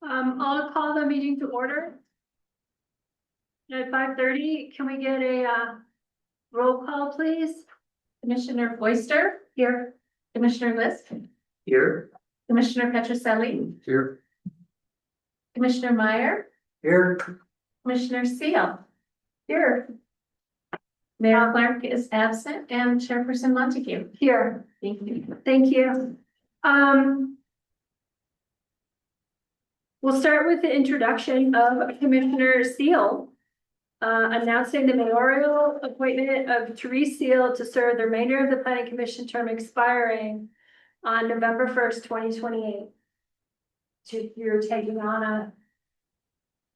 I'll call the meeting to order. At 5:30, can we get a roll call, please? Commissioner Foister, Here. Commissioner List, Here. Commissioner Petroselli, Here. Commissioner Meyer, Here. Commissioner Seal. Here. Mayor Clark is absent and Chairperson Montague. Here. Thank you. Thank you. We'll start with the introduction of Commissioner Seal. Announcing the mayoral appointment of Therese Seal to serve the remainder of the planning commission term expiring on November 1st, 2028. So you're taking on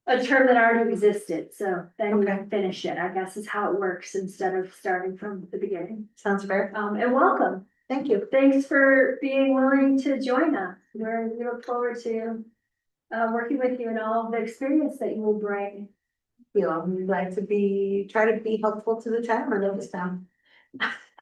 a term that already existed, so then you can finish it, I guess is how it works instead of starting from the beginning. Sounds fair. And welcome. Thank you. Thanks for being willing to join us. We look forward to working with you and all of the experience that you will bring. I'm glad to try to be helpful to the town. I love this town.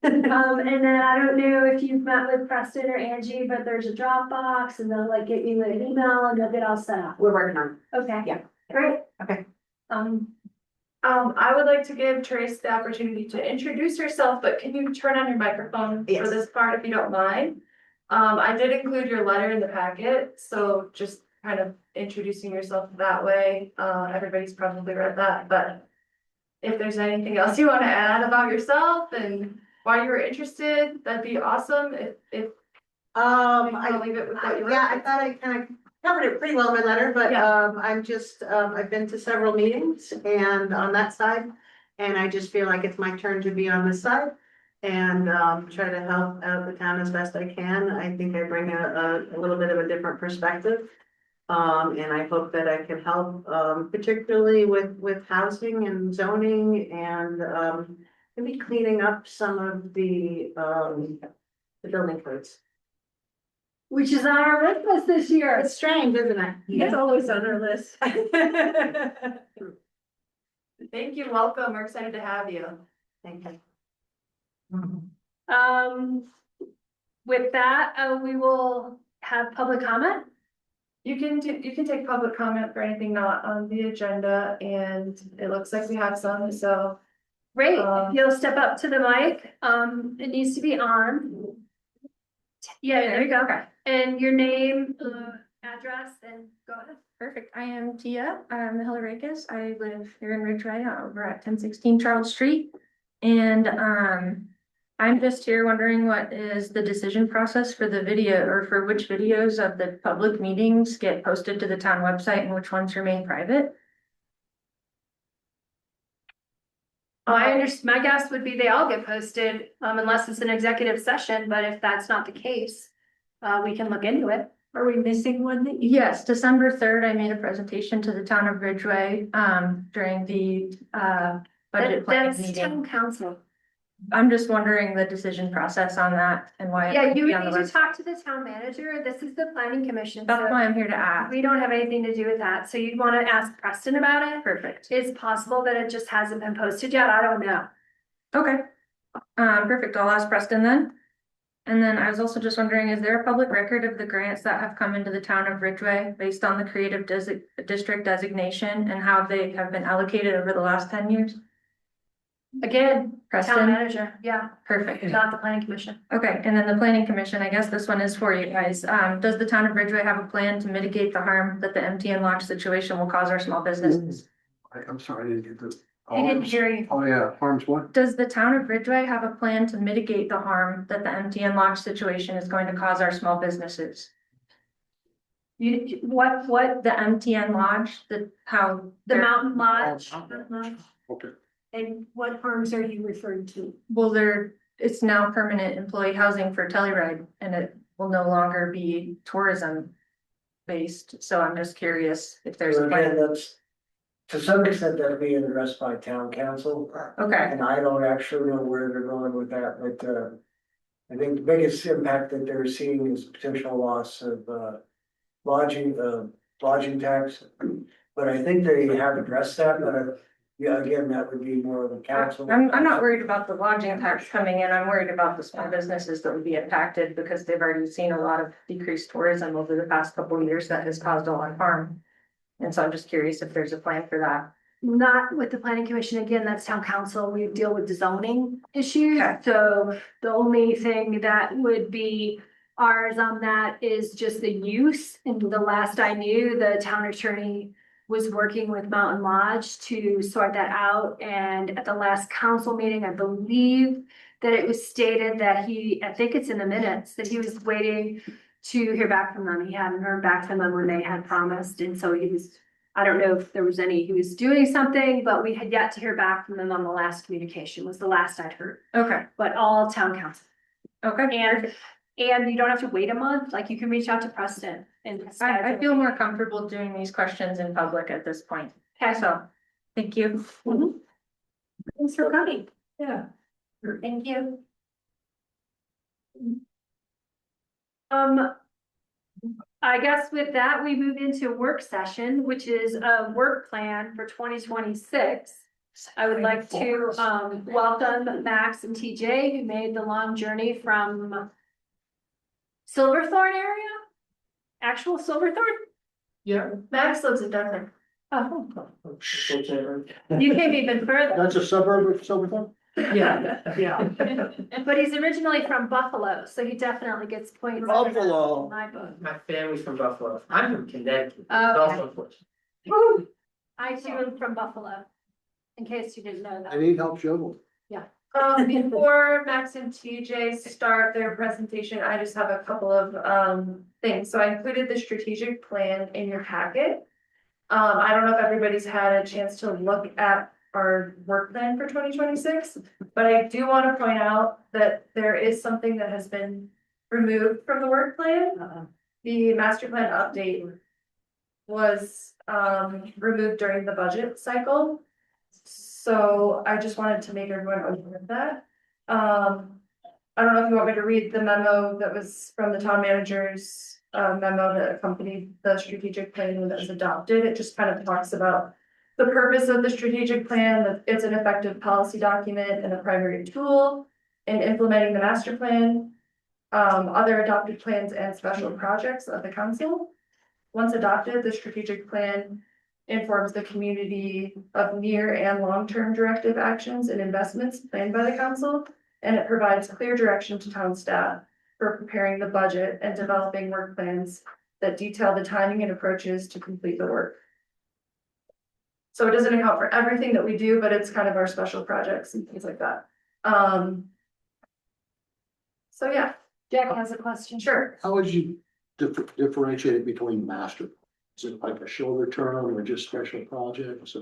And then I don't know if you've met with Preston or Angie, but there's a Dropbox and they'll like get you an email and you'll get all set up. We're working on Okay. Yeah. Great. Okay. I would like to give Trace the opportunity to introduce herself, but can you turn on your microphone Yes. for this part if you don't mind? I did include your letter in the packet, so just kind of introducing yourself that way. Everybody's probably read that, but if there's anything else you want to add about yourself and why you were interested, that'd be awesome. I'll leave it with what you wrote. Yeah, I thought I kind of covered it pretty well in my letter, but Yeah. I'm just, I've been to several meetings and on that side. And I just feel like it's my turn to be on this side and try to help out the town as best I can. I think I bring a little bit of a different perspective. And I hope that I can help, particularly with housing and zoning and maybe cleaning up some of the building codes. Which is on our list list this year. It's strange, isn't it? It's always on our list. Thank you, welcome. We're excited to have you. Thank you. With that, we will have public comment. You can take public comment for anything not on the agenda, and it looks like we have some, so. Great, if you'll step up to the mic, it needs to be on. Yeah, there you go. Okay. And your name, address, and go ahead. Perfect. I am Tia. I'm Hilarakis. I live here in Ridgway over at 1016 Charles Street. And I'm just here wondering what is the decision process for the video or for which videos of the public meetings get posted to the town website and which ones remain private? My guess would be they all get posted, unless it's an executive session, but if that's not the case, we can look into it. Are we missing one that you? Yes, December 3rd, I made a presentation to the town of Ridgway during the budget planning That's meeting. town council. I'm just wondering the decision process on that and why. it Yeah, wouldn't you be would on the need to website. talk to the town manager. This is the planning commission. That's So why I'm here to ask. we don't have anything to do with that. So you'd want to ask Preston about it. Perfect. It's possible that it just hasn't been posted yet. I don't know. Okay. Perfect. I'll ask Preston then. And then I was also just wondering, is there a public record of the grants that have come into the town of Ridgway based on the creative district designation and how they have been allocated over the last 10 years? Again, town Preston? manager. Yeah, Perfect. not the planning commission. Okay, and then the planning commission, I guess this one is for you guys. Does the town of Ridgway have a plan to mitigate the harm that the MTN launch situation will cause our small businesses? I'm sorry, I didn't get the. He didn't hear you. Oh, yeah, farms what? Does the town of Ridgway have a plan to mitigate the harm that the MTN launch situation is going to cause our small businesses? What, The MTN lodge, the they're- mountain lodge? Okay. And what harms are you referring to? well, it's now permanent employee housing for Telluride and it will no longer be tourism based. So I'm just curious if there's a Again, plan. that's, to some extent, that'll be addressed by town council. Okay, And I don't actually know where they're going with that, but, I think the biggest impact that they're seeing is potential loss of, lodging tax. But I think they have addressed that, but yeah, again, that would be more of a council. I'm not worried about the lodging tax coming in. I'm worried about the small businesses that would be impacted because they've already seen a lot of decreased tourism over the past couple of years that has caused a lot of harm. And so I'm just curious if there's a plan for that. Not with the planning commission, again, that's town council, we deal with the zoning issues, Okay. so the only thing that would be ours on that is just the use, and the last I knew, the town attorney was working with Mountain Lodge to sort that out, and at the last council meeting, I believe that it was stated that I think it's in the minutes, that he was waiting to hear back from them, he hadn't heard back from them when they had promised, and so I don't know if there was he was doing something, but we had yet to hear back from them on the last communication, was the last I'd heard, Okay, but all town council. okay. And you don't have to wait a month, like you can reach out to Preston and. I feel more comfortable doing these questions in public at this point. Okay, So, thank you. Mhm. Thanks for coming. Yeah. Thank you. I guess with that, we move into work session, which is a work plan for 2026. I would like to, welcome Max and TJ, who made the long journey from Silverthorne area? Actual Silverthorne? Yeah. Max lives in Denver. Oh, you came even further. That's a suburb of Silverthorne? Yeah, yeah. But he's originally from Buffalo, so he definitely gets points. Buffalo. in My book. My family's from Buffalo. I'm from Connecticut. Okay. It's also unfortunate. I too am from Buffalo, in case you didn't know I that. need help shoveling. Before Max and TJ start their presentation, I just have a couple of, things. So I included the strategic plan in your packet. I don't know if everybody's had a chance to look at our work plan for 2026, but I do want to point out that there is something that has been removed from the work plan. The master plan update was, removed during the budget cycle. So I just wanted to make everyone aware of that. I don't know if you want me to read the memo that was from the town manager's memo that accompanied the strategic plan that was adopted. It just kind of talks about the purpose of the strategic plan, that it's an effective policy document and a primary tool in implementing the master plan, other adopted plans and special projects of the council. Once adopted, the strategic plan informs the community of near and long-term directive actions and investments planned by the council, and it provides clear direction to town staff for preparing the budget and developing work plans that detail the timing and approaches to complete the work. So it doesn't account for everything that we do, but it's kind of our special projects and things like that. So yeah, Jack has a question. sure. How would you differentiate it between master? Is it like a shoulder term or just special projects?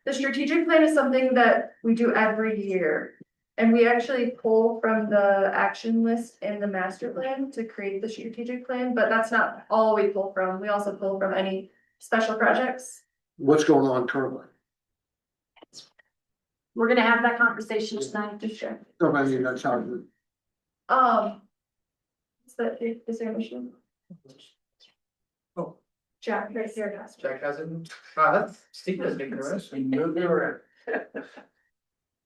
The strategic plan is something that we do every year. And we actually pull from the action list in the master plan to create the strategic plan, but that's not all we pull from. We also pull from any special projects. What's going on currently? We're gonna have that conversation tonight. Just sure. No, I mean, that's how, Is that, is there a mission? Oh. Jack, right here, it has to. Jack hasn't, that's, Steve is making a rest. Move it around.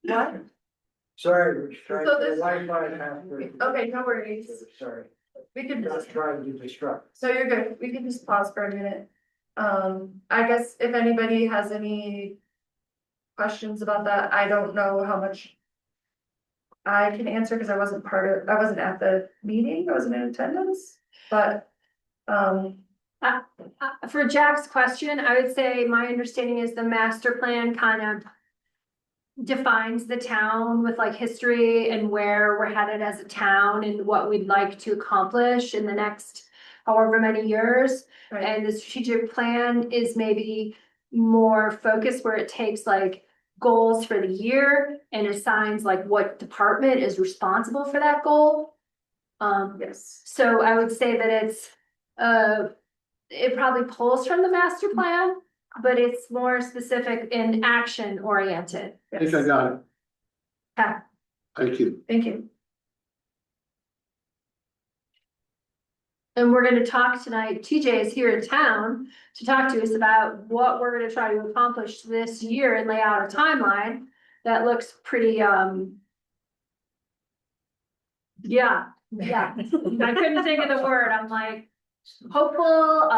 What? Sorry, we're trying So to this- Wi-Fi after. Okay, no worries. Sorry, We can not just, trying to distract. so you're good. We can just pause for a minute. I guess if anybody has any questions about that, I don't know how much I can answer because I wasn't at the meeting, I wasn't in attendance, but, For Jack's question, I would say my understanding is the master plan kind of defines the town with like history and where we're headed as a town and what we'd like to accomplish in the next however many years. right, And the strategic plan is maybe more focused where it takes like goals for the year and assigns like what department is responsible for that goal. yes. So I would say that it probably pulls from the master plan, but it's more specific and action oriented. I think I got it. Yeah. Thank you. Thank you. And we're gonna talk tonight, TJ is here in town to talk to us about what we're gonna try to accomplish this year and lay out a timeline that looks pretty, yeah, yeah. I couldn't think of the word, I'm like, hopeful,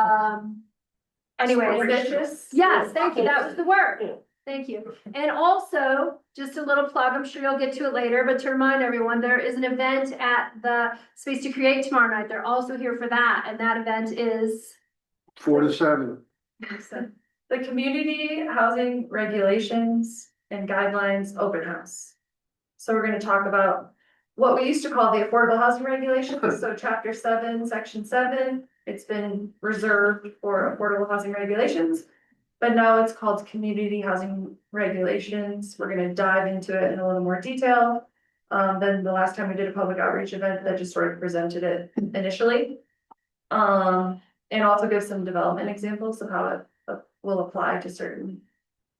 anyway. Ambitious? Yes, thank you, that was the word. Thank you. And also, just a little plug, I'm sure you'll get to it later, but to remind everyone, there is an event at the Space to Create tomorrow night. They're also here for that, and that event is 4 to 7. The Community Housing Regulations and Guidelines Open House. So we're gonna talk about what we used to call the Affordable Housing Regulations, so chapter 7, section 7, it's been reserved for affordable housing regulations. But now it's called Community Housing Regulations, we're gonna dive into it in a little more detail. Than the last time we did a public outreach event that just sort of presented it initially. And also give some development examples of how it will apply to certain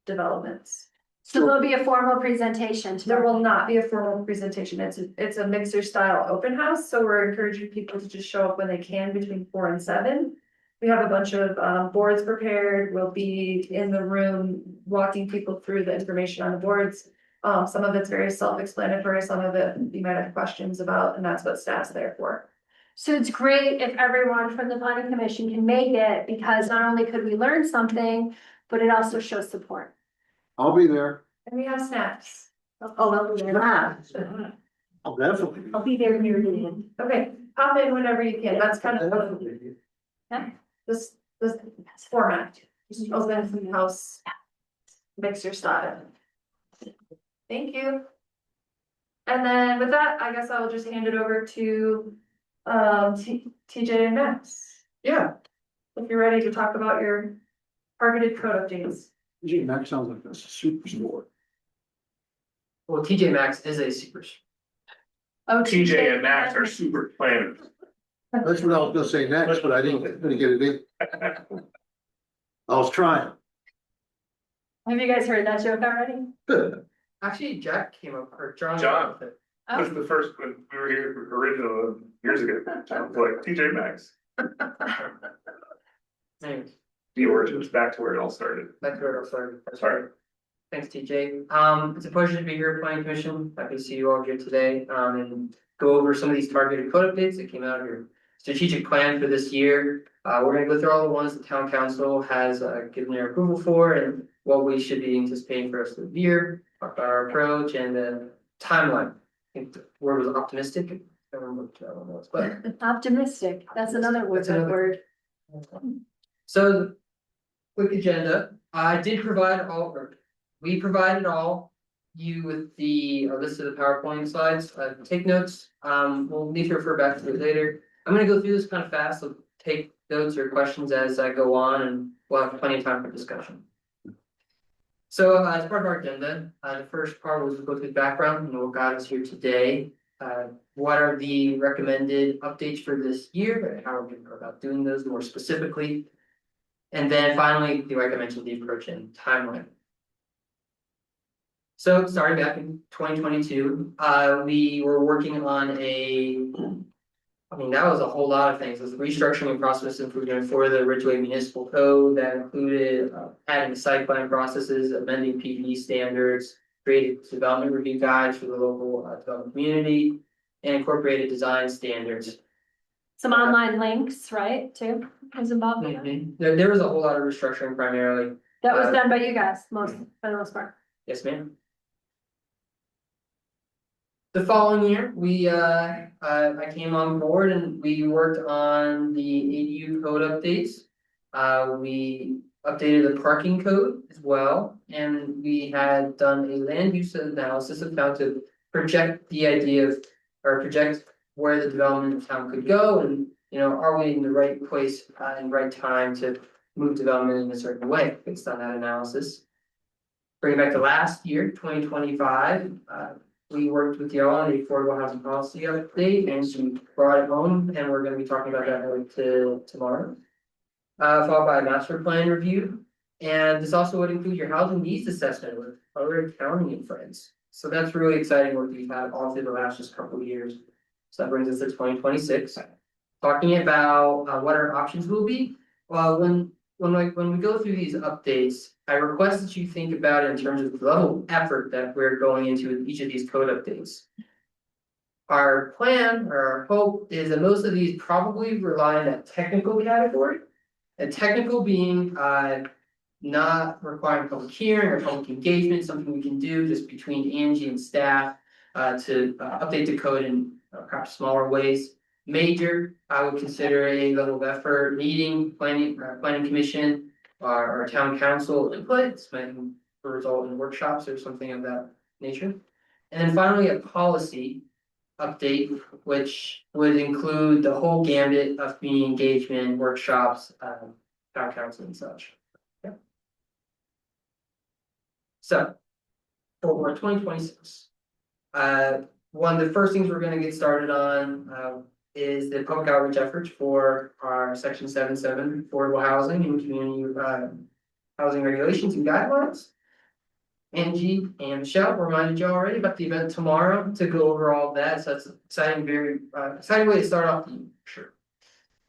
developments. So there'll be a formal presentation There tomorrow. will not be a formal presentation, it's a mixer style open house, so we're encouraging people to just show up when they can between 4 and 7. We have a bunch of boards prepared, we'll be in the room walking people through the information on the boards. Some of it's very self-explanatory, some of it you might have questions about, and that's what staff's there for. So it's great if everyone from the planning commission can make it, because not only could we learn something, but it also shows support. I'll be there. And we have snacks. Oh, I'll be there. I'll definitely. I'll be there near the end. Okay, pop in whenever you can, that's kind of this format, just open house. Mixer style. Thank you. And then with that, I guess I will just hand it over to TJ and Max. Yeah, If you're ready to talk about your targeted code updates. Gee, that sounds like a super sport. well, TJ Maxx is a super. Oh, TJ and Max are super planners. That's what I was gonna say next, but I didn't get it in. I was trying. Have you guys heard that joke already? Actually, Jack came up, or John. John. with it. This is the first when we were here original years ago. I was like TJ Maxx. Anyways, The origins back to where it all started. back to where it all started. Sorry. Thanks, TJ. It's a pleasure to be here, Planning Commission. Happy to see you all here today, and go over some of these targeted code updates that came out of your strategic plan for this year. We're gonna go through all the ones the town council has given their approval for and what we should be anticipating for the rest of the year, talk about our approach and the timeline. I think the word was optimistic. I don't remember what that one was, but Optimistic, that's another word, That's another- word. so, quick agenda, I did provide all, or we provided all you with the list of the PowerPoint slides, take notes, we'll need to refer back to it later. I'm gonna go through this kind of fast, so take notes or questions as I go on and we'll have plenty of time for discussion. So as part of our agenda, the first part was to go through the background and what got us here today. What are the recommended updates for this year, and how are we going about doing those more specifically? And then finally, like I mentioned, the approach and timeline. So starting back in 2022, we were working on that was a whole lot of things. It was restructuring and process improvement for the Ridgway municipal code that included adding site plan processes, amending PV standards, created development review guides for the local development community, and incorporated design standards. Some online links, right, too, was involved in that? There was a whole lot of restructuring primarily. That was done by you guys, for the most part. Yes, ma'am. The following year, I came on board and we worked on the ADU code updates. We updated the parking code as well, and we had done a land use analysis of how to project the idea of, or project where the development of town could go, and, are we in the right place, and right time to move development in a certain way based on that analysis. Bring it back to last year, 2025, we worked with y'all on the affordable housing policy update and we brought it home, and we're gonna be talking about that tomorrow. Followed by a master plan review, and this also would include your housing needs assessment with other county and friends. So that's really exciting work we've had all through the last just couple of years. So that brings us to 2026. talking about what our options will be. Well, when we go through these updates, I request that you think about it in terms of the level of effort that we're going into with each of these code updates. Our plan or our hope is that most of these probably rely on that technical category. And technical being not requiring public hearing or public engagement, something we can do just between Angie and staff to update the code in perhaps smaller ways. Major, I would consider a level of effort, meeting, planning commission, or town council input, might result in workshops or something of that nature. And then finally, a policy update, which would include the whole gambit of community engagement, workshops, town council and such. Yeah. So, for 2026. One of the first things we're gonna get started on, is the public outreach efforts for our section 7.7 affordable housing and community, housing regulations and guidelines. Angie and Michelle reminded you already about the event tomorrow to go over all of that, so that's an exciting, very exciting way to start off the year, for sure.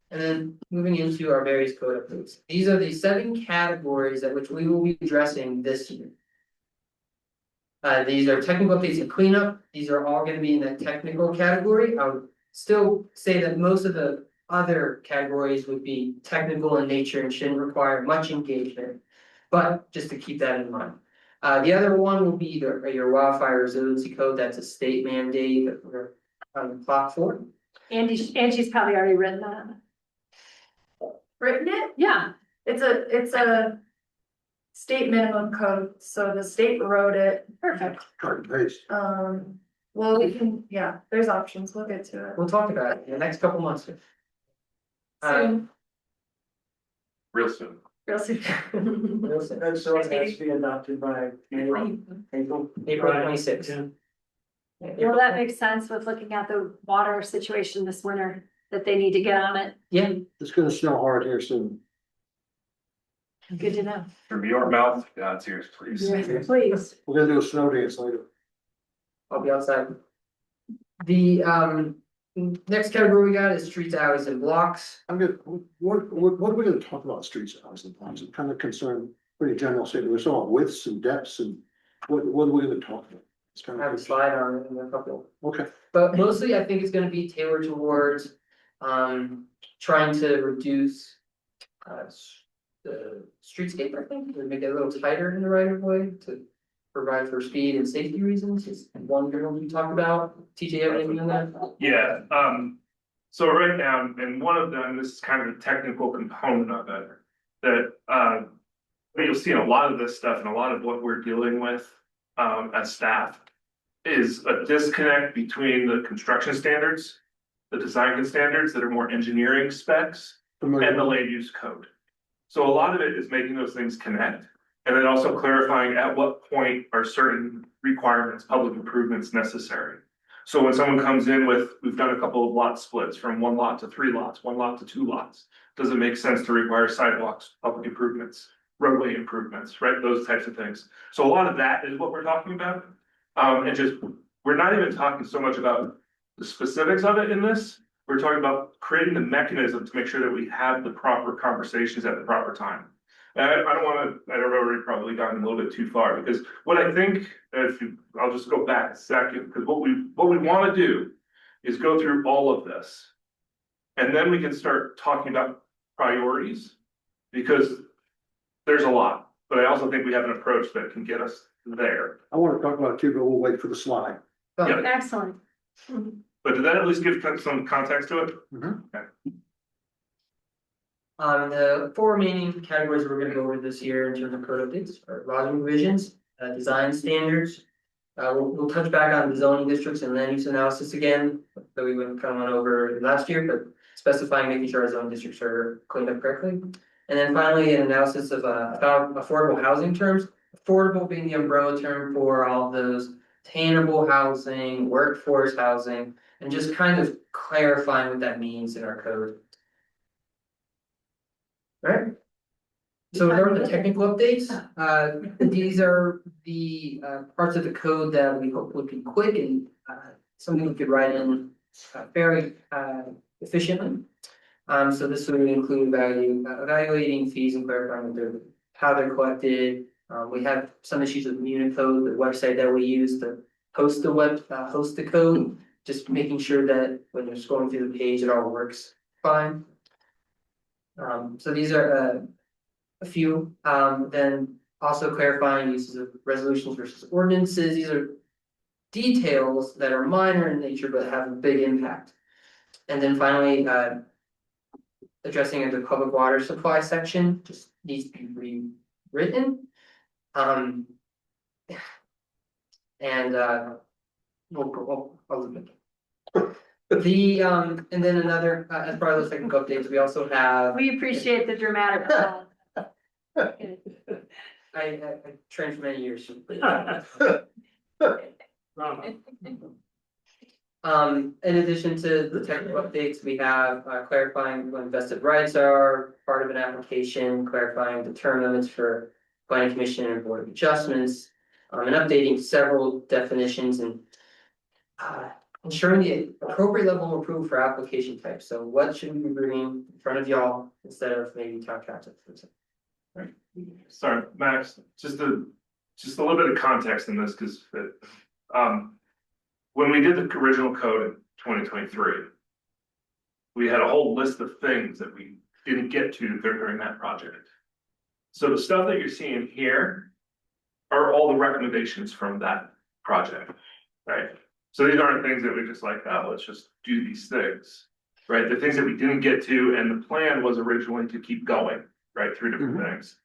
And then moving into our various code updates. These are the 7 categories at which we will be addressing this year. These are technical updates and cleanup. These are all gonna be in that technical category. I would still say that most of the other categories would be technical in nature and shouldn't require much engagement. But just to keep that in mind. The other one will be your wildfire resiliency code. That's a state mandate that we're on the clock for. Angie's probably already written that. Written it? Yeah, It's a state minimum code, so the state wrote it. perfect. Cut and paste. Well, we can, yeah, there's options, we'll get to it. We'll talk about it in the next couple months. Soon, Real soon. real soon. That's so it has to be adopted by April. April 26th. Well, that makes sense with looking at the water situation this winter, that they need to get on it. Yeah, It's gonna snow hard here soon. Good to know. From your mouth, to God's ears, please. Please. We're gonna do a snow dance later. I'll be outside. The next category we got is streets, alleys and blocks. I'm good. What are we gonna talk about streets, alleys and blocks? I'm kind of concerned, pretty general statement. We're talking widths and depths and what are we gonna talk about? It's kind I have a of. slide on it in a couple. Okay, But mostly I think it's gonna be tailored towards trying to reduce the streetscape, I think, to make it a little tighter in the right of way to provide for speed and safety reasons. Is one thing we talk about. TJ, have anything on that? Yeah, so right now, and one of them, this is kind of a technical component of it, that you'll see in a lot of this stuff and a lot of what we're dealing with as staff is a disconnect between the construction standards, the design standards that are more engineering specs, and the land use code. So a lot of it is making those things connect, and then also clarifying at what point are certain requirements, public improvements necessary. So when someone comes in with, we've done a couple of lot splits from 1 lot to 3 lots, 1 lot to 2 lots. Does it make sense to require sidewalks, public improvements, roadway improvements, right? Those types of things. So a lot of that is what we're talking about. And just, we're not even talking so much about the specifics of it in this. We're talking about creating the mechanism to make sure that we have the proper conversations at the proper time. And I don't wanna, I've already probably gotten a little bit too far, because what I think, I'll just go back a second, because what we wanna do is go through all of this. And then we can start talking about priorities, because there's a lot, but I also think we have an approach that can get us there. I wanna talk about it too, but we'll wait for the slide. Yeah. Excellent. But did that at least give some context to it? The 4 remaining categories we're gonna go over this year in terms of code updates are lodging revisions, design standards. We'll touch back on the zoning districts and land use analysis again, that we went kind of went over last year, but specifying, making sure our zoning districts are cleaned up correctly. And then finally, an analysis of about affordable housing terms, affordable being the umbrella term for all those attainable housing, workforce housing, and just kind of clarifying what that means in our code. Right? So there are the technical updates. These are the parts of the code that we hope would be quick and something we could write in very efficiently. So this would include evaluating fees and clarifying how they're collected. We have some issues with Unicode, the website that we use to host the code, just making sure that when you're scrolling through the page, it all works fine. So these are a few, then also clarifying uses of resolutions versus ordinances. These are details that are minor in nature but have a big impact. And then finally, addressing the public water supply section just needs to be rewritten. And I'll leave it. And then another, as part of the technical updates, we also have. We appreciate the dramatic. I trained for many years. In addition to the technical updates, we have clarifying what vested rights are part of an application, clarifying the term limits for planning commission and board of adjustments, and updating several definitions and ensuring the appropriate level of approval for application type. So what should we be bringing in front of y'all instead of maybe town council, for example? Right. Sorry, Max, just a little bit of context in this, because when we did the original code in 2023, we had a whole list of things that we didn't get to during that project. So the stuff that you're seeing here are all the recommendations from that project, right? So these aren't things that we just like, oh, let's just do these things, right? The things that we didn't get to, and the plan was originally to keep going, right, through different things.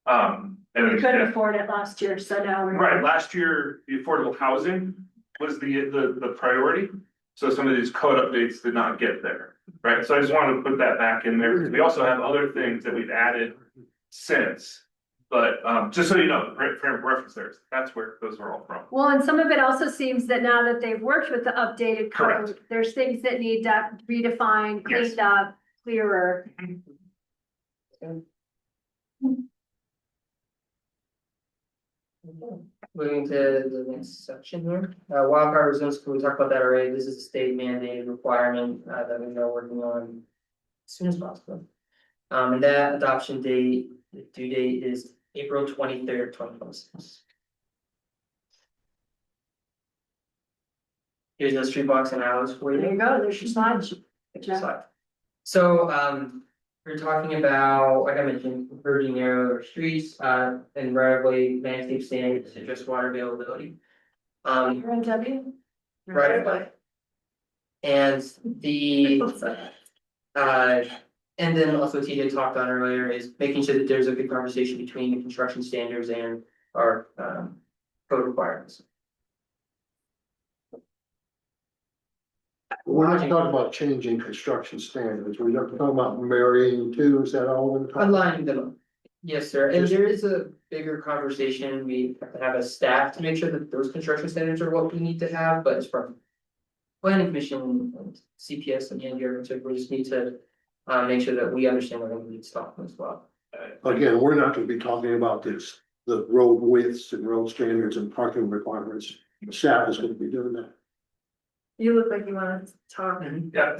And We couldn't afford it last year, so now we're. right, last year, the affordable housing was the priority. So some of these code updates did not get there, right? So I just wanted to put that back in there, because we also have other things that we've added since. But just so you know, frame of reference there, that's where those are all from. Well, and some of it also seems that now that they've worked with the updated code, Correct. there's things that need redefined, Yes. cleaned up, clearer. Moving to the next section here, wildfire resilience, we talked about that already. This is a state mandated requirement that we are working on as soon as possible. And that adoption date, the due date is April 23rd, 2026. Here's the street blocks and alleys for you. There you go, there's your slide. Good job. Slide. So, we're talking about, like I mentioned, converging narrow streets, and right of way landscape standards to address water availability. You're on W? Right of way. And the, and then also TJ talked on earlier is making sure that there's a good conversation between the construction standards and our, code requirements. We're not talking about changing construction standards, we're not talking about marrying two, is that all we're talking? Aligning them, yes, sir, and there is a bigger conversation, we have to have a staff to make sure that those construction standards are what we need to have, but it's from. Planning commission and CPS and the NDR, so we just need to make sure that we understand what we need to talk as well. Again, we're not gonna be talking about this, the road widths and road standards and parking requirements. Staff is gonna be doing that. You look like you wanna talk. Yeah.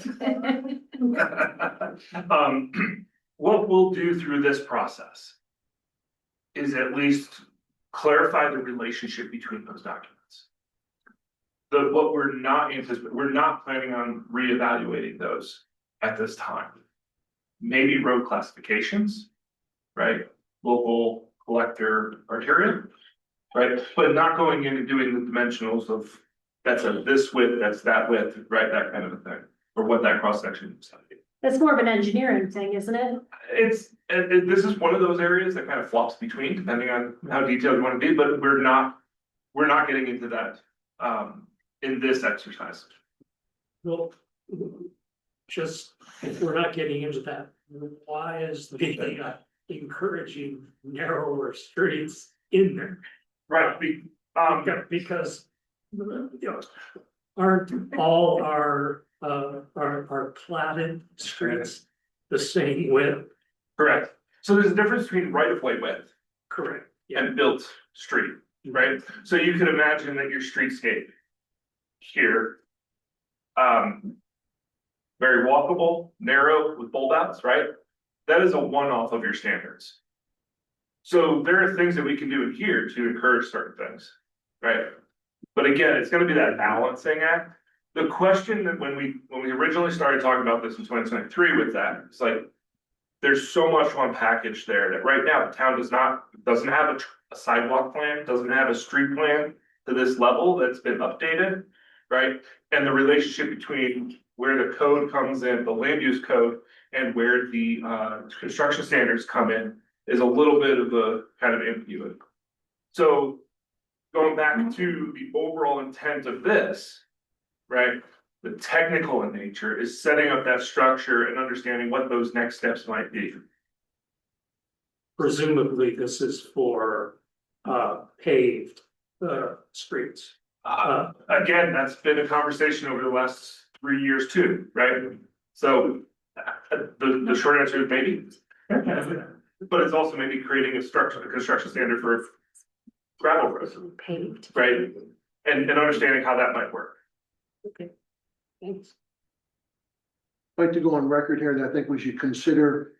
What we'll do through this process is at least clarify the relationship between those documents. What we're not anticipating, we're not planning on reevaluating those at this time. Maybe road classifications, right? Local, collector, arterial, right? But not going in and doing the dimensionals of that's this width, that's that width, right? That kind of a thing, or what that cross section looks like. That's more of an engineering thing, isn't it? This is one of those areas that kind of flops between, depending on how detailed you want to be, but we're not getting into that in this exercise. Well, just if we're not getting into that, why is the encouraging narrower streets in there? Right, Because, you know, aren't all our platted streets the same width? correct. So there's a difference between right of way width Correct. and built street, right? So you could imagine that your streetscape here very walkable, narrow with bulb outs, right? That is a one-off of your standards. So there are things that we can do in here to encourage certain things, right? But again, it's gonna be that balancing act. The question that when we originally started talking about this in 2023 with that, it's like, there's so much one package there that right now the town doesn't have a sidewalk plan, doesn't have a street plan to this level that's been updated, right? And the relationship between where the code comes in, the land use code, and where the construction standards come in is a little bit of a kind of ambiguity. So going back to the overall intent of this, right? The technical in nature is setting up that structure and understanding what those next steps might be. Presumably, this is for paved streets. Again, that's been a conversation over the last 3 years too, right? So the short answer is maybe. But it's also maybe creating a construction standard for gravel roads, Paved. right? And understanding how that might work. Okay, thanks. I'd like to go on record here that I think we should consider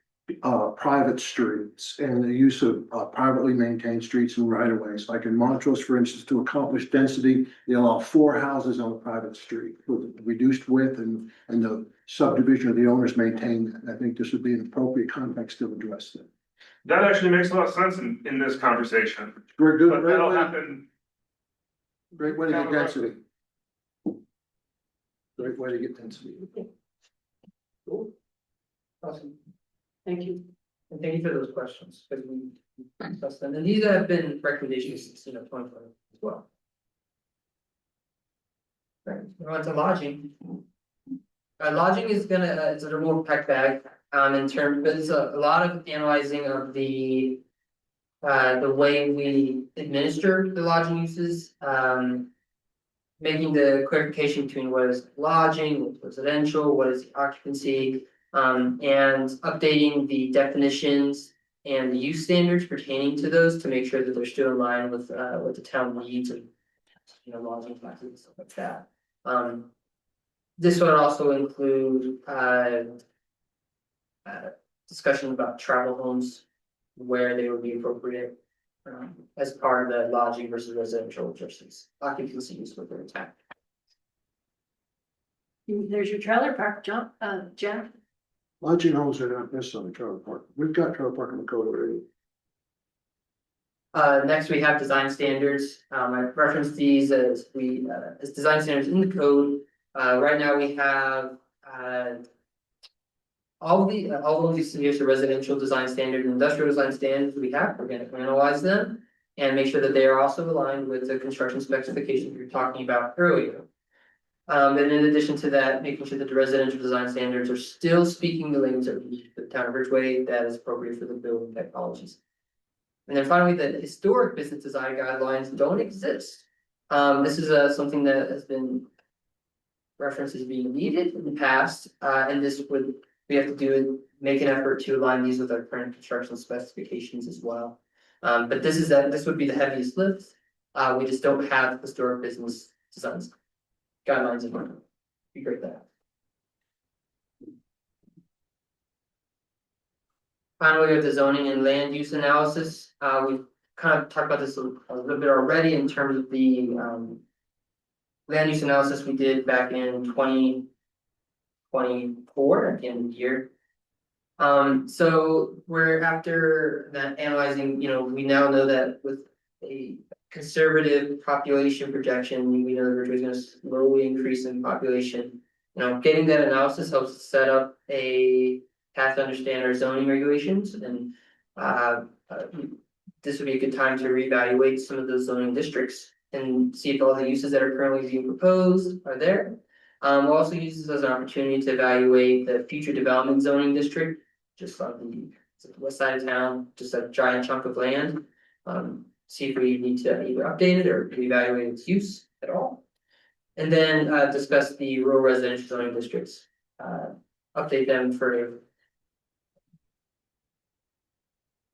private streets and the use of privately maintained streets and right of ways. Like in Montrose, for instance, to accomplish density, they allow 4 houses on a private street with reduced width and the subdivision of the owners maintain that. I think this would be an appropriate context to address that. That actually makes a lot of sense in this conversation, Very good, but that'll happen. great way to get density. Great way to get density. Cool. Awesome. Thank you. And thank you for those questions, because we discussed them, and these have been recommendations since, 2020 as well. Right, now on to lodging. Lodging is gonna, it's a more packed bag, in terms, but it's a lot of analyzing of the way we administer the lodging uses, making the clarification between what is lodging, what's residential, what is occupancy, and updating the definitions and the use standards pertaining to those to make sure that they're still in line with what the town needs and lodging classes and stuff like that. This would also include discussion about travel homes, where they would be appropriate as part of the lodging versus residential versus occupancy use within the town. There's your trailer park, Jeff. Lodging homes are not necessarily trailer park. We've got trailer park in the code already. Next, we have design standards. I referenced these as as design standards in the code. Right now we have, all of these, here's the residential design standard and industrial design standards we have. We're gonna analyze them and make sure that they are also aligned with the construction specifications we were talking about earlier. And in addition to that, making sure that the residential design standards are still speaking the language of the town of Ridgway that is appropriate for the building technologies. And then finally, the historic business design guidelines don't exist. This is something that has been referenced as being needed in the past, and we have to make an effort to align these with our current construction specifications as well. But this would be the heaviest lift. We just don't have historic business designs guidelines in mind. Be great that. Finally, we have the zoning and land use analysis. We've kind of talked about this a little bit already in terms of the land use analysis we did back in 2024 at the end of the year. So we're after that analyzing, we now know that with a conservative population projection, we know that Ridgway is going to slowly increase in population. Getting that analysis helps us set up a path to understand our zoning regulations, and this would be a good time to reevaluate some of those zoning districts and see if all the uses that are currently being proposed are there. We'll also use this as an opportunity to evaluate the future development zoning district, just on the west side of town, just a giant chunk of land. See if we need to either update it or evaluate its use at all. And then discuss the rural residential zoning districts, update them for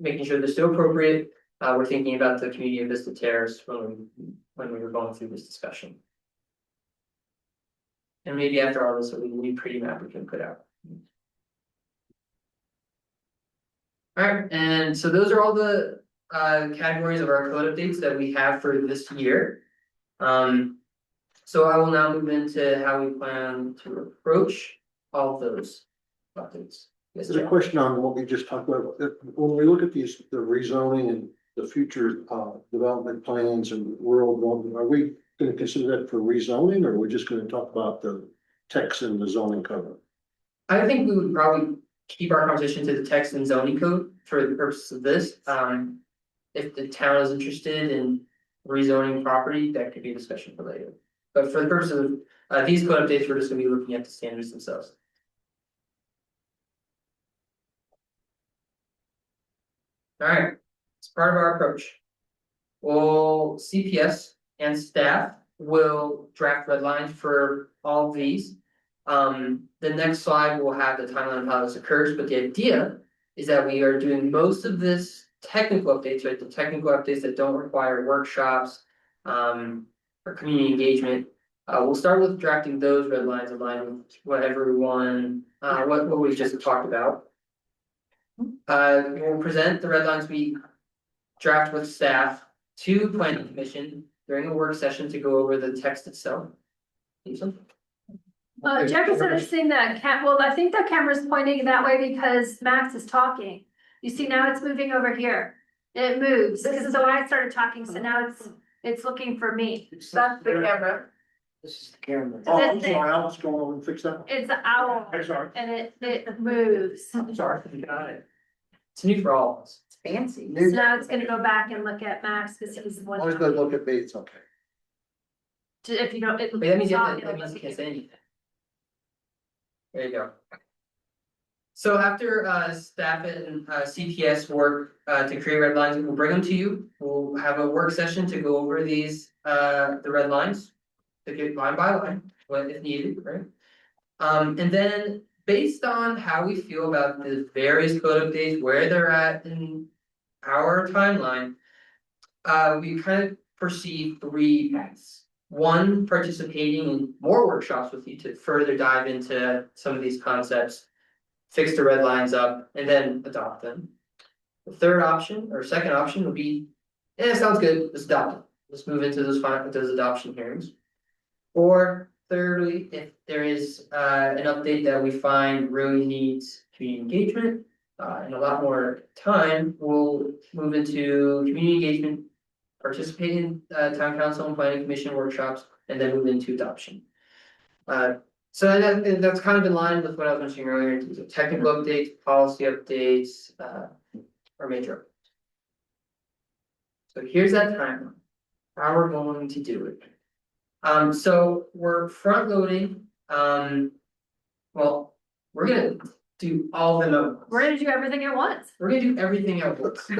making sure they're still appropriate. We're thinking about the community of Vista Terrace when we were going through this discussion. And maybe after all this, we can new pretty map we can put out. Alright, and so those are all the categories of our code updates that we have for this year. So I will now move into how we plan to approach all of those updates. Yes, There's a Jeff? question on what we just talked about. When we look at these, the rezoning and the future development plans and rural development, are we gonna consider that for rezoning, or are we just gonna talk about the text and the zoning code? I think we would probably keep our conversation to the text and zoning code for the purpose of this. If the town is interested in rezoning property, that could be a discussion for later. But for the purpose of these code updates, we're just gonna be looking at the standards themselves. Alright, as part of our approach. Well, CPS and staff will draft red lines for all of these. The next slide will have the timeline of how this occurs, but the idea is that we are doing most of this technical updates, right? The technical updates that don't require workshops, or community engagement. We'll start with drafting those red lines aligned with what everyone, what we just talked about. We'll present the red lines we draft with staff to planning commission during a work session to go over the text itself. Lisa? Jefferson is seeing that well, I think the camera's pointing that way because Max is talking. You see, now it's moving over here. It moves, so I started talking, so now it's looking for me. That's the camera. This is the camera. Oh, I'm sorry, I'll just go over and fix that. It's an owl I'm sorry. and it moves. So Sorry, you got it. It's new for all of us. It's fancy. now it's gonna go back and look at Max because he's the one. Always gonna look at me, it's okay. If you don't. Wait, that means you have to, that means you can't say anything. There you go. So after staff and CPS work to create red lines, we'll bring them to you. We'll have a work session to go over these the red lines. To get line by line, when if needed, right? And then based on how we feel about the various code updates, where they're at in our timeline. We kind of perceive three paths. One, participating in more workshops with you to further dive into some of these concepts, fix the red lines up, and then adopt them. The third option, or second option, would be, sounds good, let's adopt it. Let's move into those adoption hearings. Or thirdly, if there is an update that we find really needs community engagement and a lot more time, we'll move into community engagement, participate in town council and planning commission workshops, and then move into adoption. So that's kind of in line with what I was mentioning earlier, in terms of technical updates, policy updates, or major updates. So here's that timeline, how we're going to do it. So we're front loading, well, we're gonna do all the notes. We're gonna do everything at once. We're gonna do everything at once.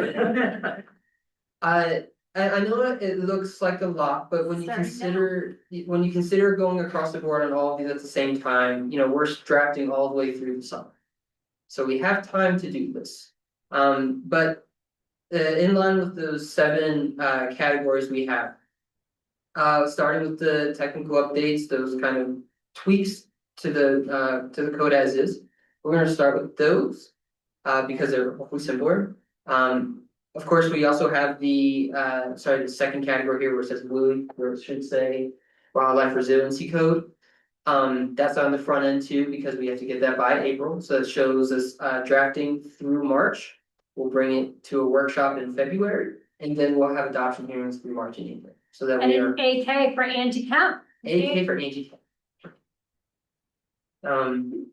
I know it looks like a lot, but when you consider going across the board on all of these at the same time, you know, we're drafting all the way through the summer. So we have time to do this. But in line with those 7 categories we have. Starting with the technical updates, those kind of tweaks to the code as is. We're gonna start with those because they're hopefully simpler. Of course, we also have the second category here where it says WUI, where it should say Wildlife Resiliency Code. That's on the front end too, because we have to get that by April, so it shows us drafting through March. We'll bring it to a workshop in February, and then we'll have adoption hearings through March and April. So that And we are an AK for Angie Count. AK for Angie. And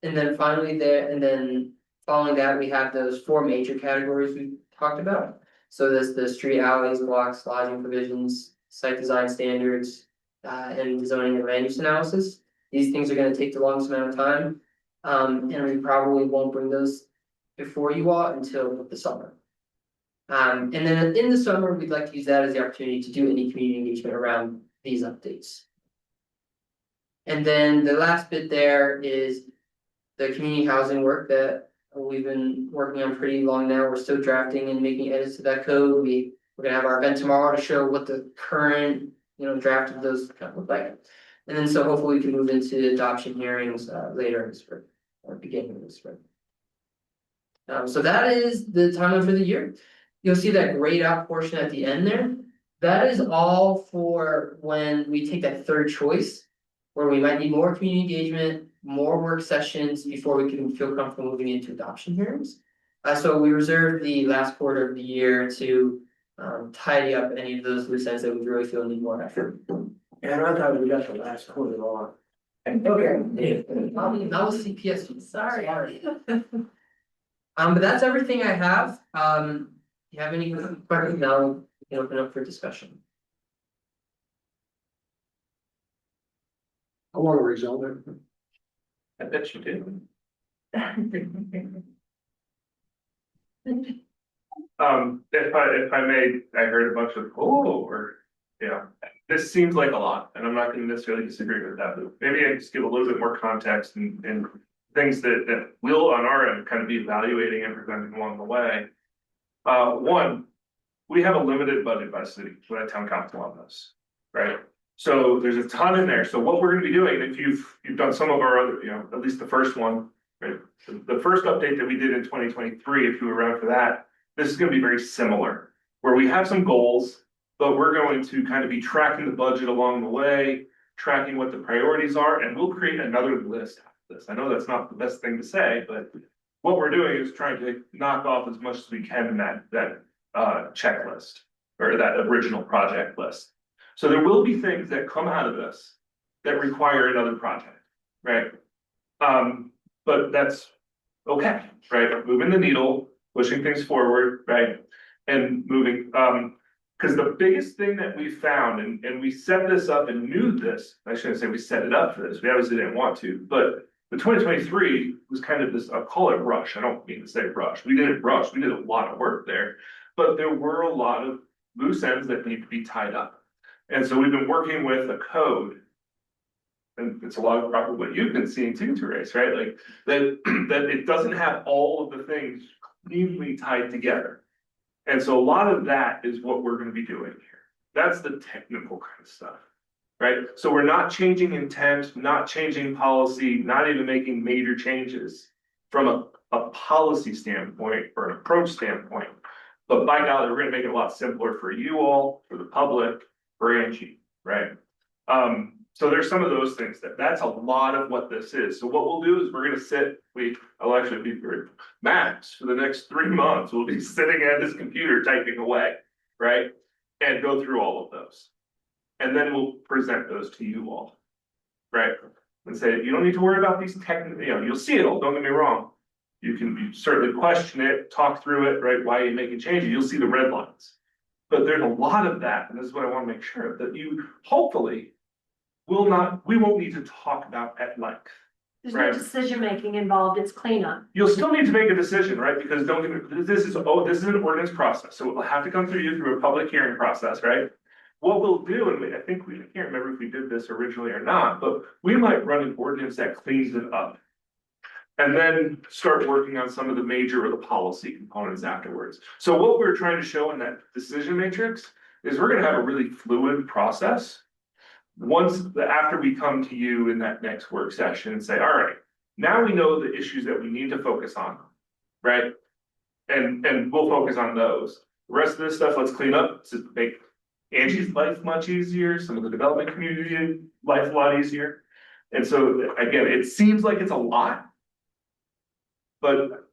then finally and then following that, we have those 4 major categories we talked about. So there's the street alleys, blocks, lodging provisions, site design standards, and zoning and land use analysis. These things are gonna take the longest amount of time. And we probably won't bring those before you all until the summer. And then in the summer, we'd like to use that as the opportunity to do any community engagement around these updates. And then the last bit there is the community housing work that we've been working on pretty long now. We're still drafting and making edits to that code. We're gonna have our event tomorrow to show what the current, draft of those kind of look like. And then so hopefully we can move into adoption hearings later in the spring, or beginning of the spring. So that is the timeline for the year. You'll see that grayed out portion at the end there. That is all for when we take that third choice, where we might need more community engagement, more work sessions before we can feel comfortable moving into adoption hearings. So we reserve the last quarter of the year to tidy up any of those loose ends that we really feel need more effort. And I thought we got the last quarter wrong. Okay. That was CPS. Sorry. But that's everything I have. You have any questions now, we can open up for discussion. I want to rezone it. I bet you did. If I may, I heard a bunch of, or, this seems like a lot, and I'm not gonna necessarily disagree with that, but maybe I just give a little bit more context and things that we'll on our end kind of be evaluating and presenting along the way. One, we have a limited budget by city, by town council on this, right? So there's a ton in there. So what we're gonna be doing, if you've done some of our other, at least the first one, right? The first update that we did in 2023, if you were around for that, this is gonna be very similar, where we have some goals, but we're going to kind of be tracking the budget along the way, tracking what the priorities are, and we'll create another list after this. I know that's not the best thing to say, but what we're doing is trying to knock off as much as we can in that checklist or that original project list. So there will be things that come out of this that require another project, right? But that's okay, right? Moving the needle, pushing things forward, right? And moving, because the biggest thing that we found, and we set this up and knew this, I shouldn't say we set it up for this, we obviously didn't want to, but the 2023 was kind of this, I'll call it rush. I don't mean to say rush. We didn't rush. We did a lot of work there, but there were a lot of loose ends that need to be tied up. And so we've been working with a code, and it's a lot of probably what you've been seeing too, Therese, right? Like that it doesn't have all of the things cleanly tied together. And so a lot of that is what we're going to be doing here. That's the technical kind of stuff. Right, so we're not changing intent, not changing policy, not even making major changes from a policy standpoint or an approach standpoint. But by God, we're gonna make it a lot simpler for you all, for the public, for Angie, right? So there's some of those things that's a lot of what this is. So what we'll do is we're gonna I'll actually be very max for the next 3 months. We'll be sitting at this computer typing away, right? And go through all of those. And then we'll present those to you all, right? And say, you don't need to worry about these technical, you'll see it all, don't get me wrong. You certainly question it, talk through it, right? Why are you making changes? You'll see the red lines. But there's a lot of that, and this is what I want to make sure of, that you hopefully we won't need to talk about at length. There's no decision-making involved, it's cleanup. You'll still need to make a decision, right? Because this is an ordinance process, so it will have to come through you through a public hearing process, right? What we'll do, and I can't remember if we did this originally or not, but we might run an ordinance that cleans it up. And then start working on some of the major or the policy components afterwards. So what we're trying to show in that decision matrix is we're gonna have a really fluid process. After we come to you in that next work session and say, all right, now we know the issues that we need to focus on, right? And we'll focus on those. The rest of this stuff, let's clean up to make Angie's life much easier, some of the development community life a lot easier. And so again, it seems like it's a lot, but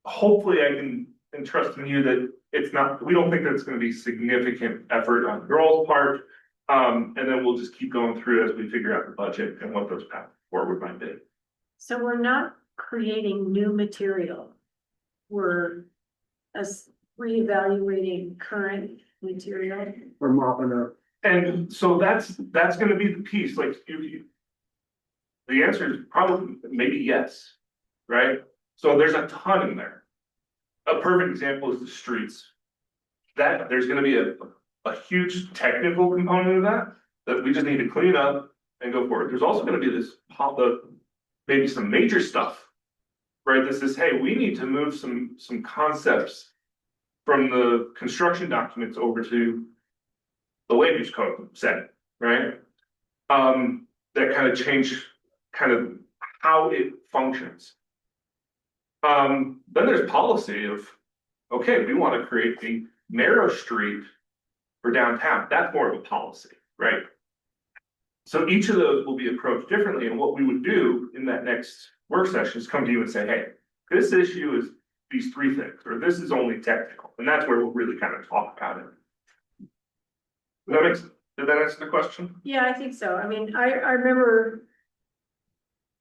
hopefully I can entrust in you that it's not, we don't think that it's going to be significant effort on your all's part. And then we'll just keep going through as we figure out the budget and what those paths forward might be. So we're not creating new material. We're reevaluating current material. We're mopping up. And so that's gonna be the piece, like the answer is probably maybe yes, right? So there's a ton in there. A perfect example is the streets. That there's gonna be a huge technical component of that we just need to clean up and go forward. There's also gonna be this maybe some major stuff, right? This is, hey, we need to move some concepts from the construction documents over to the land use code setting, right? that kind of change kind of how it functions. Then there's policy of, okay, we want to create a narrow street for downtown. That's more of a policy, right? So each of those will be approached differently, and what we would do in that next work session is come to you and say, hey, this issue is these three things, or this is only technical, and that's where we'll really kind of talk about it. Did that answer the question? Yeah, I think so. I mean, I remember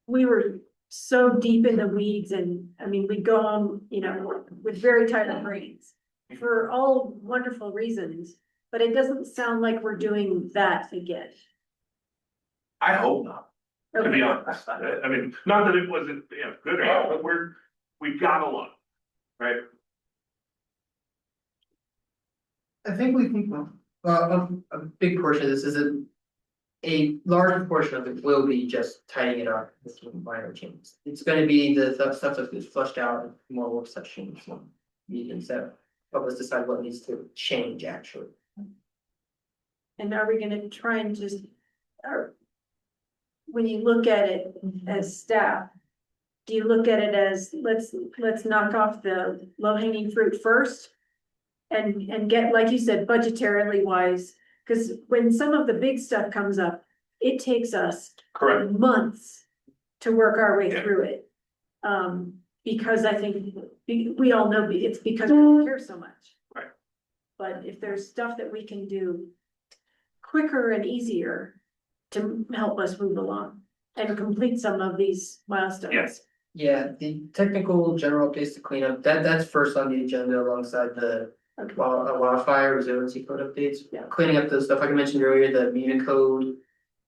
we were so deep in the weeds and, I mean, we'd go on, you know, with very tight brains for all wonderful reasons, but it doesn't sound like we're doing that again. I hope not, to be Okay. honest. I mean, not that it wasn't, you know, good or not, but we've got a lot, right? I think we think, a big portion of this is a large portion of it will be just tidying it up with some minor changes. It's gonna be the stuff that gets flushed out and more work sessions, meetings that help us decide what needs to change actually. And are we gonna try and just, or when you look at it as staff, do you look at it as, let's knock off the low hanging fruit first? And get, like you said, budgetarily wise, because when some of the big stuff comes up, it takes us Correct. months to work our way Yeah. through it. Because I think, we all know it's because we care so much. Right. But if there's stuff that we can do quicker and easier to help us move along and complete some of these milestones. Yes. Yeah, the technical general updates to clean up, that's first on the agenda alongside the Okay. wildfire resiliency code updates. Yeah. Cleaning up the stuff like I mentioned earlier, the Unicode,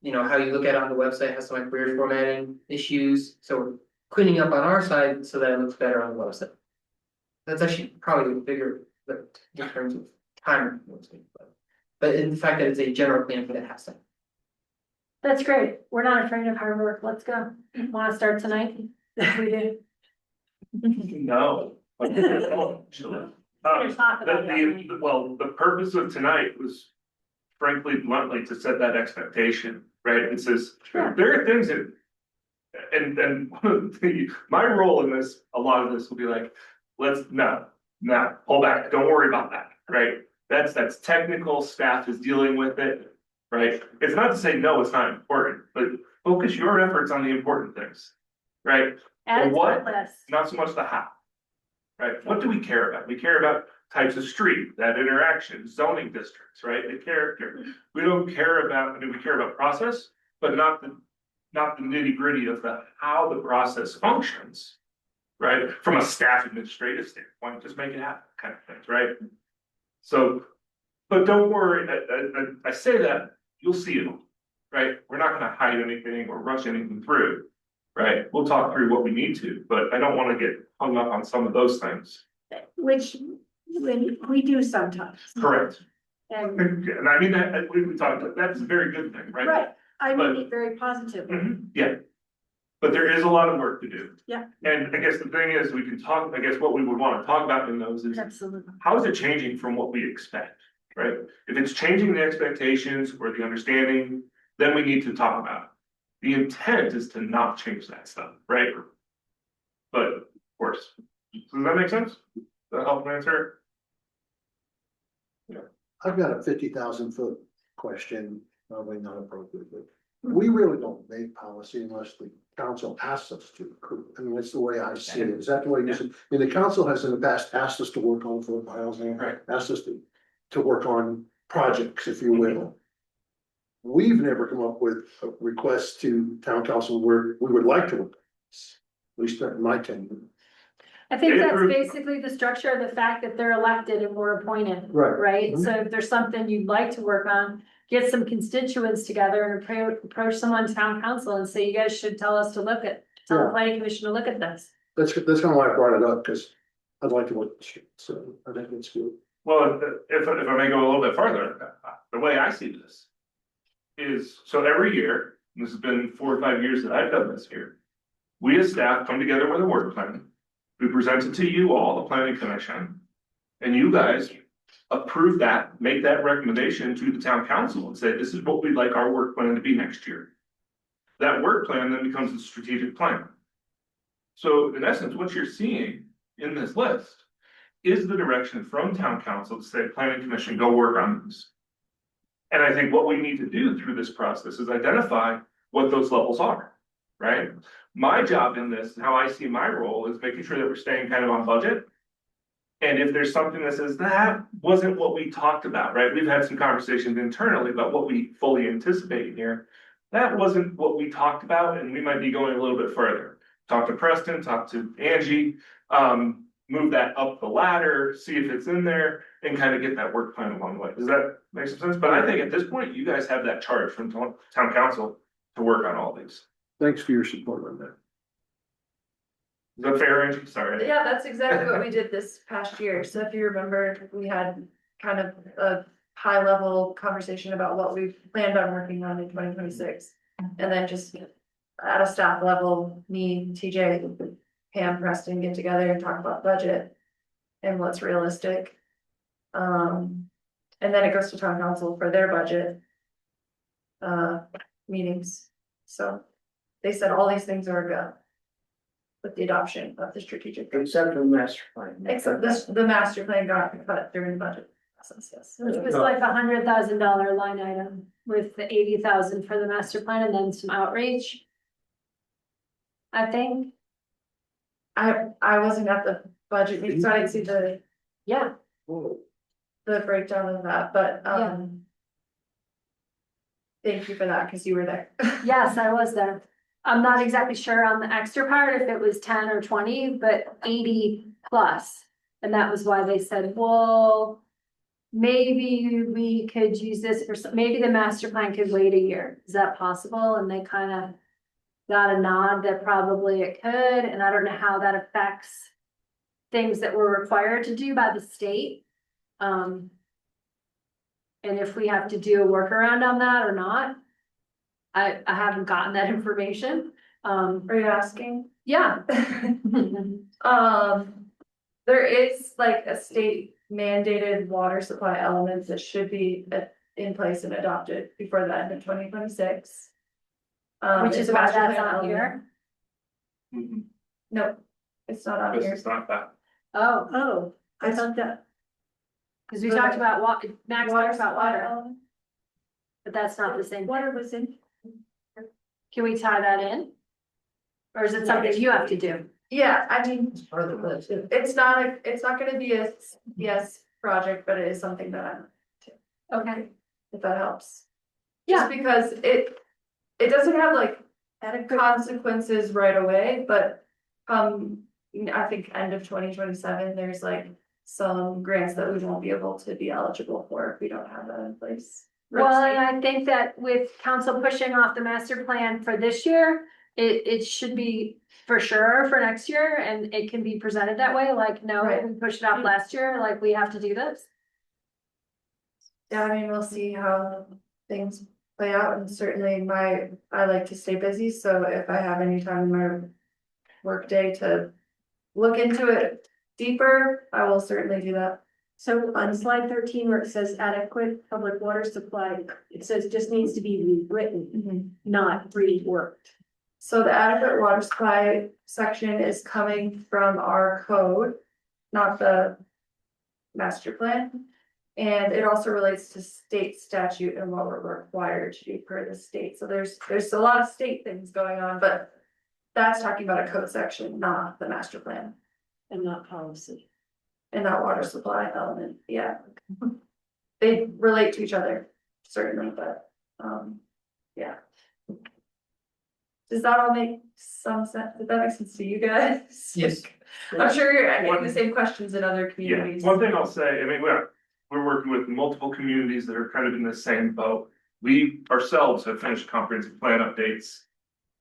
you know, how you look at it on the website has some like weird formatting issues, so we're cleaning up on our side so that it looks better on the website. That's actually probably bigger, but in terms of time, but in the fact that it's a general cleanup that has to. That's great. We're not afraid of hard work. Let's go. Want to start tonight? We do. No. There's talk about that. Well, the purpose of tonight was frankly bluntly to set that expectation, right? It says, Sure. there are things that. And my role in this, a lot of this will be like, no, pull back, don't worry about that, right? That's technical, staff is dealing with it, right? It's not to say, no, it's not important, but focus your efforts on the important things, right? Add What? less. Not so much the how. Right, what do we care about? We care about types of street, that interaction, zoning districts, right, the character. We don't care about, I mean, we care about process, but not the nitty gritty of how the process functions. Right, from a staff administrative standpoint, just make it happen kind of things, right? So, but don't worry, I say that, you'll see it, right? We're not gonna hide anything or rush anything through. Right, we'll talk through what we need to, but I don't wanna get hung up on some of those things. Which we do sometimes. Correct. And, And I mean, that, we talked, that's a very good thing, right? right, I But- mean it very positively. Yeah. But there is a lot of work to do. Yeah. And I guess the thing is, we can talk, I guess what we would wanna talk about in those is, Absolutely. how is it changing from what we expect, right? If it's changing the expectations or the understanding, then we need to talk about it. The intent is to not change that stuff, right? But of course, does that make sense? Does that help answer? I've got a 50,000 foot question, probably not appropriate, but we really don't make policy unless the council asks us to. I mean, that's the way I see it. Is that the way you see it? I mean, the council has in the past asked us to work on affordable housing, Right. asked us to work on projects, if you will. We've never come up with a request to town council where we would like to work. At least in my tenure. I think They that's approve. basically the structure of the fact that they're elected and we're appointed. Right. Right, Mhm. so if there's something you'd like to work on, get some constituents together and approach someone on town council and say, you guys should tell us to look at. Tell the Yeah. planning commission to look at this. That's kind of why I brought it up, because I'd like to work, so I think it's good. Well, if I may go a little bit further, the way I see this is, so every year, and this has been 4 or 5 years that I've done this here, we as staff come together with a work plan. We present it to you all, the planning commission, and you guys approve that, make that recommendation to the town council and say, this is what we'd like our work plan to be next year. That work plan then becomes the strategic plan. So in essence, what you're seeing in this list is the direction from town council to say, planning commission, go work on this. And I think what we need to do through this process is identify what those levels are, right? My job in this, how I see my role, is making sure that we're staying kind of on budget. And if there's something that says that wasn't what we talked about, right? We've had some conversations internally about what we fully anticipate here. That wasn't what we talked about, and we might be going a little bit further. Talk to Preston, talk to Angie, move that up the ladder, see if it's in there, and kind of get that work plan along the way. Does that make some sense? But I think at this point, you guys have that charge from town council to work on all these. Thanks for your support on that. Is that fair, Angie? Sorry. Yeah, that's exactly what we did this past year. So if you remember, we had kind of a high level conversation about what we planned on working on in 2026. And then just at a staff level, me, TJ, Pam, Preston get together and talk about budget and what's realistic. And then it goes to town council for their budget meetings. So they said all these things are a go with the adoption of the strategic. Except for the master plan. Except this, the master plan got cut during the budget process, yes. Which was like $100,000 line item with the 80,000 for the master plan and then some outreach. I think, I wasn't at the budget meeting, so I didn't see yeah, the breakdown of that, but, thank you for that, cause you were there. yes, I was there. I'm not exactly sure on the extra part if it was 10 or 20, but 80 plus. And that was why they said, well, maybe we could use this for, maybe the master plan could wait a year. Is that possible? And they kind of got a nod that probably it could, and I don't know how that affects things that we're required to do by the state. And if we have to do a workaround on that or not. I haven't gotten that information. Are you asking? Yeah. There is like a state mandated water supply element that should be in place and adopted before the end of 2026. Which is why that's not here. Mhm. Nope, it's not on This here. is not that. Oh, I thought that. Cause we talked about Max talked about water, element. but that's not the same. Water was in. Can we tie that in? Or is it something you have to do? Yeah, I mean, It's part of the list. it's not gonna be a yes project, but it is something that I'm, Okay. if that helps. Yeah. Just because it doesn't have like consequences right away, but I think end of 2027, there's like some grants that we won't be able to be eligible for if we don't have that in place. Well, and I think that with council pushing off the master plan for this year, it should be for sure for next year, and it can be presented that way, like, no, Right. we pushed it off last year, like, we have to do this. Yeah, I mean, we'll see how things play out, and certainly I like to stay busy, so if I have any time in my workday to look into it deeper, I will certainly do that. So on slide 13 where it says adequate public water supply, it says just needs to be rewritten, not reworked. So the adequate water supply section is coming from our code, not the master plan. And it also relates to state statute and what we're required to do per the state. So there's a lot of state things going on, but that's talking about a code section, not the master plan And not policy. and that water supply element, yeah. They relate to each other, certainly, but, yeah. Does that all make some sense? Did that make sense to you guys? Yes. I'm sure you're getting the same questions in other Yeah, communities. one thing I'll say, I mean, we're working with multiple communities that are kind of in the same boat. We ourselves have finished comprehensive plan updates.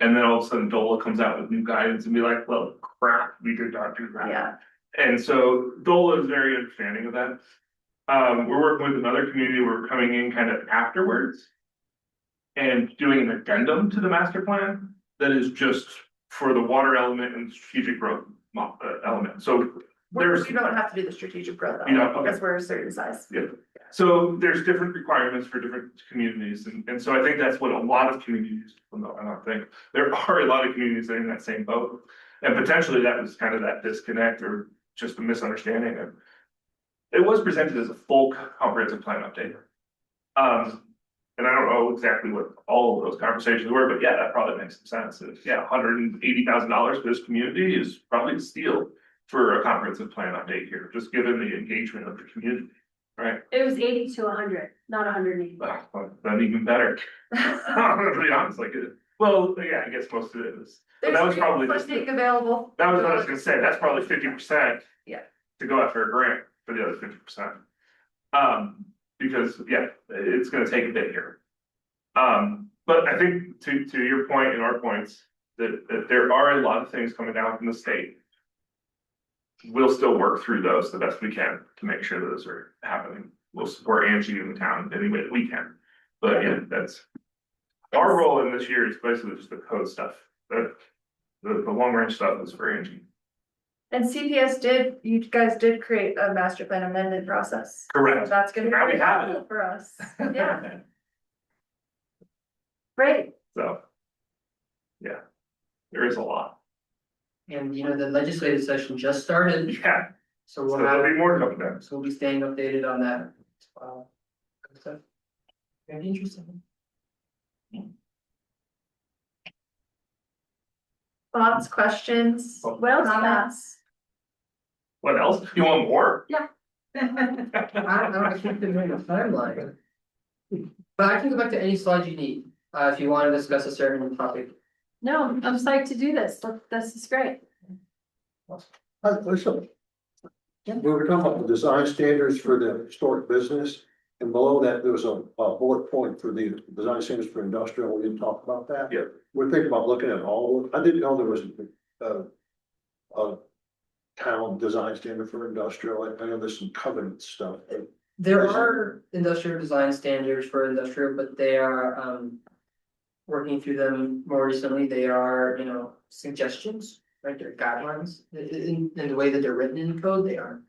And then all of a sudden DOLA comes out with new guidance and be like, well, crap, we did not do that. Yeah, And so DOLA is very understanding of that. We're working with another community, we're coming in kind of afterwards. And doing an addendum to the master plan that is just for the water element and strategic growth element. So There's- We don't have to do the strategic growth You don't, though, okay. because we're a certain size. Yeah, so there's different requirements for different communities, and so I think that's what a lot of communities, well, no, I don't think, there are a lot of communities that are in that same boat. And potentially that was kind of that disconnect or just a misunderstanding of. It was presented as a full comprehensive plan update. And I don't know exactly what all of those conversations were, but yeah, that probably makes some sense. Yeah, $180,000 for this community is probably a steal for a comprehensive plan update here, just given the engagement of the community, right? It was 80 to 100, not 180. Well, then even better. To be honest, like it, well, yeah, I guess most of it is, but that was probably just, Funding available. that was what I was gonna say, that's probably 50%. Yeah. To go after a grant for the other 50%. Because, yeah, it's gonna take a bit here. But I think to your point and our points, that there are a lot of things coming down from the state. We'll still work through those the best we can to make sure those are happening. We'll support Angie in the town any way that we can. But yeah, that's. Our role in this year is basically just the code stuff, the long range stuff is for Angie. And you guys did create a master plan amendment process. Correct. So that's gonna be Now we very have it. helpful for us, yeah. Great. So. Yeah, there is a lot. And you know, the legislative session just started, Yeah, so so we'll there'll be have, more coming down. so we'll be staying updated on that as well. Good stuff. Very interesting. Thoughts, questions, Well, comments? What else? You want more? I don't know, I can't figure out a timeline. But I can go back to any slide you need, if you want to discuss a certain topic. no, I'm psyched to do this. This is great. Listen, we were talking about the design standards for the historic business, and below that, there was a bullet point for the design standards for industrial, we didn't talk about that. Yeah. We're thinking about looking at all, I didn't know there was a town design standard for industrial, I know there's some covenant stuff. There are industrial design standards for industrial, but they are, working through them more recently, they are, you know, suggestions, right? They're guidelines, in the way that they're written in code, they are.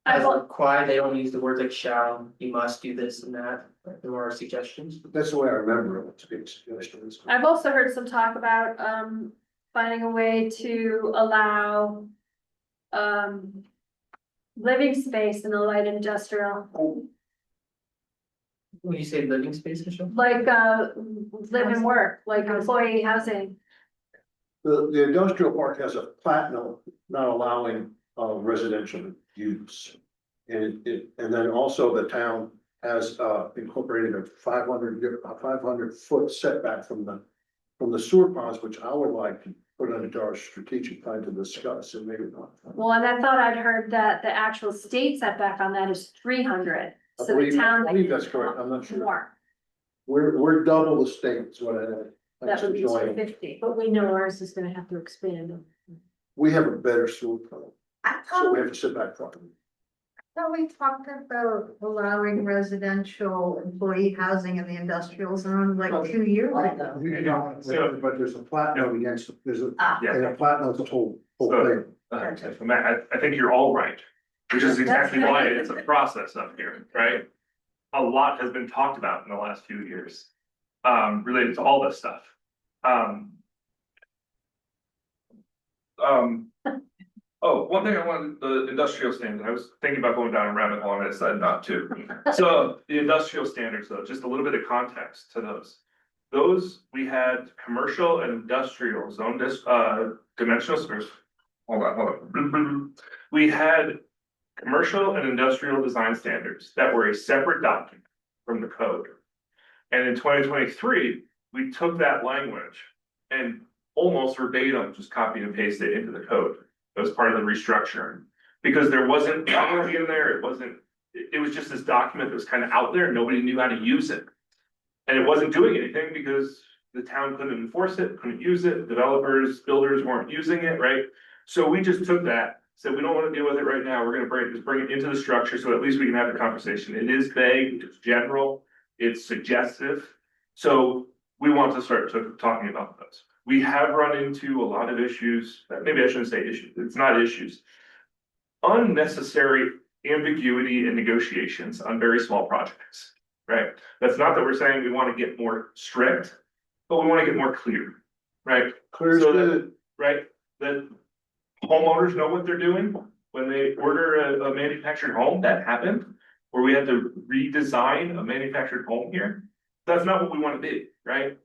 As required, they don't use the words like shall, you must do this and that, but there are suggestions. That's the way I remember it, to be suggestions. I've also heard some talk about finding a way to allow living space in the light industrial, When you say living space, Michelle? like live and work, like employee housing. The industrial park has a plat note not allowing residential use. And and then also the town has incorporated a 500 foot setback from the sewer ponds, which I would like to put into our strategic plan to discuss and maybe not. Well, and I thought I'd heard that the actual state setback on that is 300. I So the town. believe that's correct, I'm not sure. More, We're double the state is what I know. that would be Joining. 250. But we know ours is gonna have to expand. We have a better sewer plant, I so we thought, have to sit back properly. we talked about allowing residential employee housing in the industrial zone like 2 years ago. But there's a plat note against, there's a, Ah, Yeah. and a plat note's a whole thing. I think you're all right, which is exactly why it's a process up here, right? A lot has been talked about in the last few years, related to all this stuff. Oh, one thing I wanted, the industrial standard, I was thinking about going down a rabbit hole and I decided not to. So the industrial standards, though, just a little bit of context to those. Those, we had commercial and industrial zone dimensional space. Hold on. We had commercial and industrial design standards that were a separate document from the code. And in 2023, we took that language and almost verbatim just copied and pasted it into the code. It was part of the restructuring, because there wasn't technology in there, it was just this document that was kind of out there, nobody knew how to use it. And it wasn't doing anything because the town couldn't enforce it, couldn't use it, developers, builders weren't using it, right? So we just took that, said, we don't want to deal with it right now, we're gonna just bring it into the structure, so at least we can have the conversation. It is vague, it's general, it's suggestive, so we want to start talking about those. We have run into a lot of issues, maybe I shouldn't say issues, it's not issues. unnecessary ambiguity and negotiations on very small projects, right? That's not that we're saying we want to get more strict, but we want to get more clear, right? Clear as So that- good. Right, that homeowners know what they're doing when they order a manufactured home. That happened, where we had to redesign a manufactured home here. That's not what we want to do, right?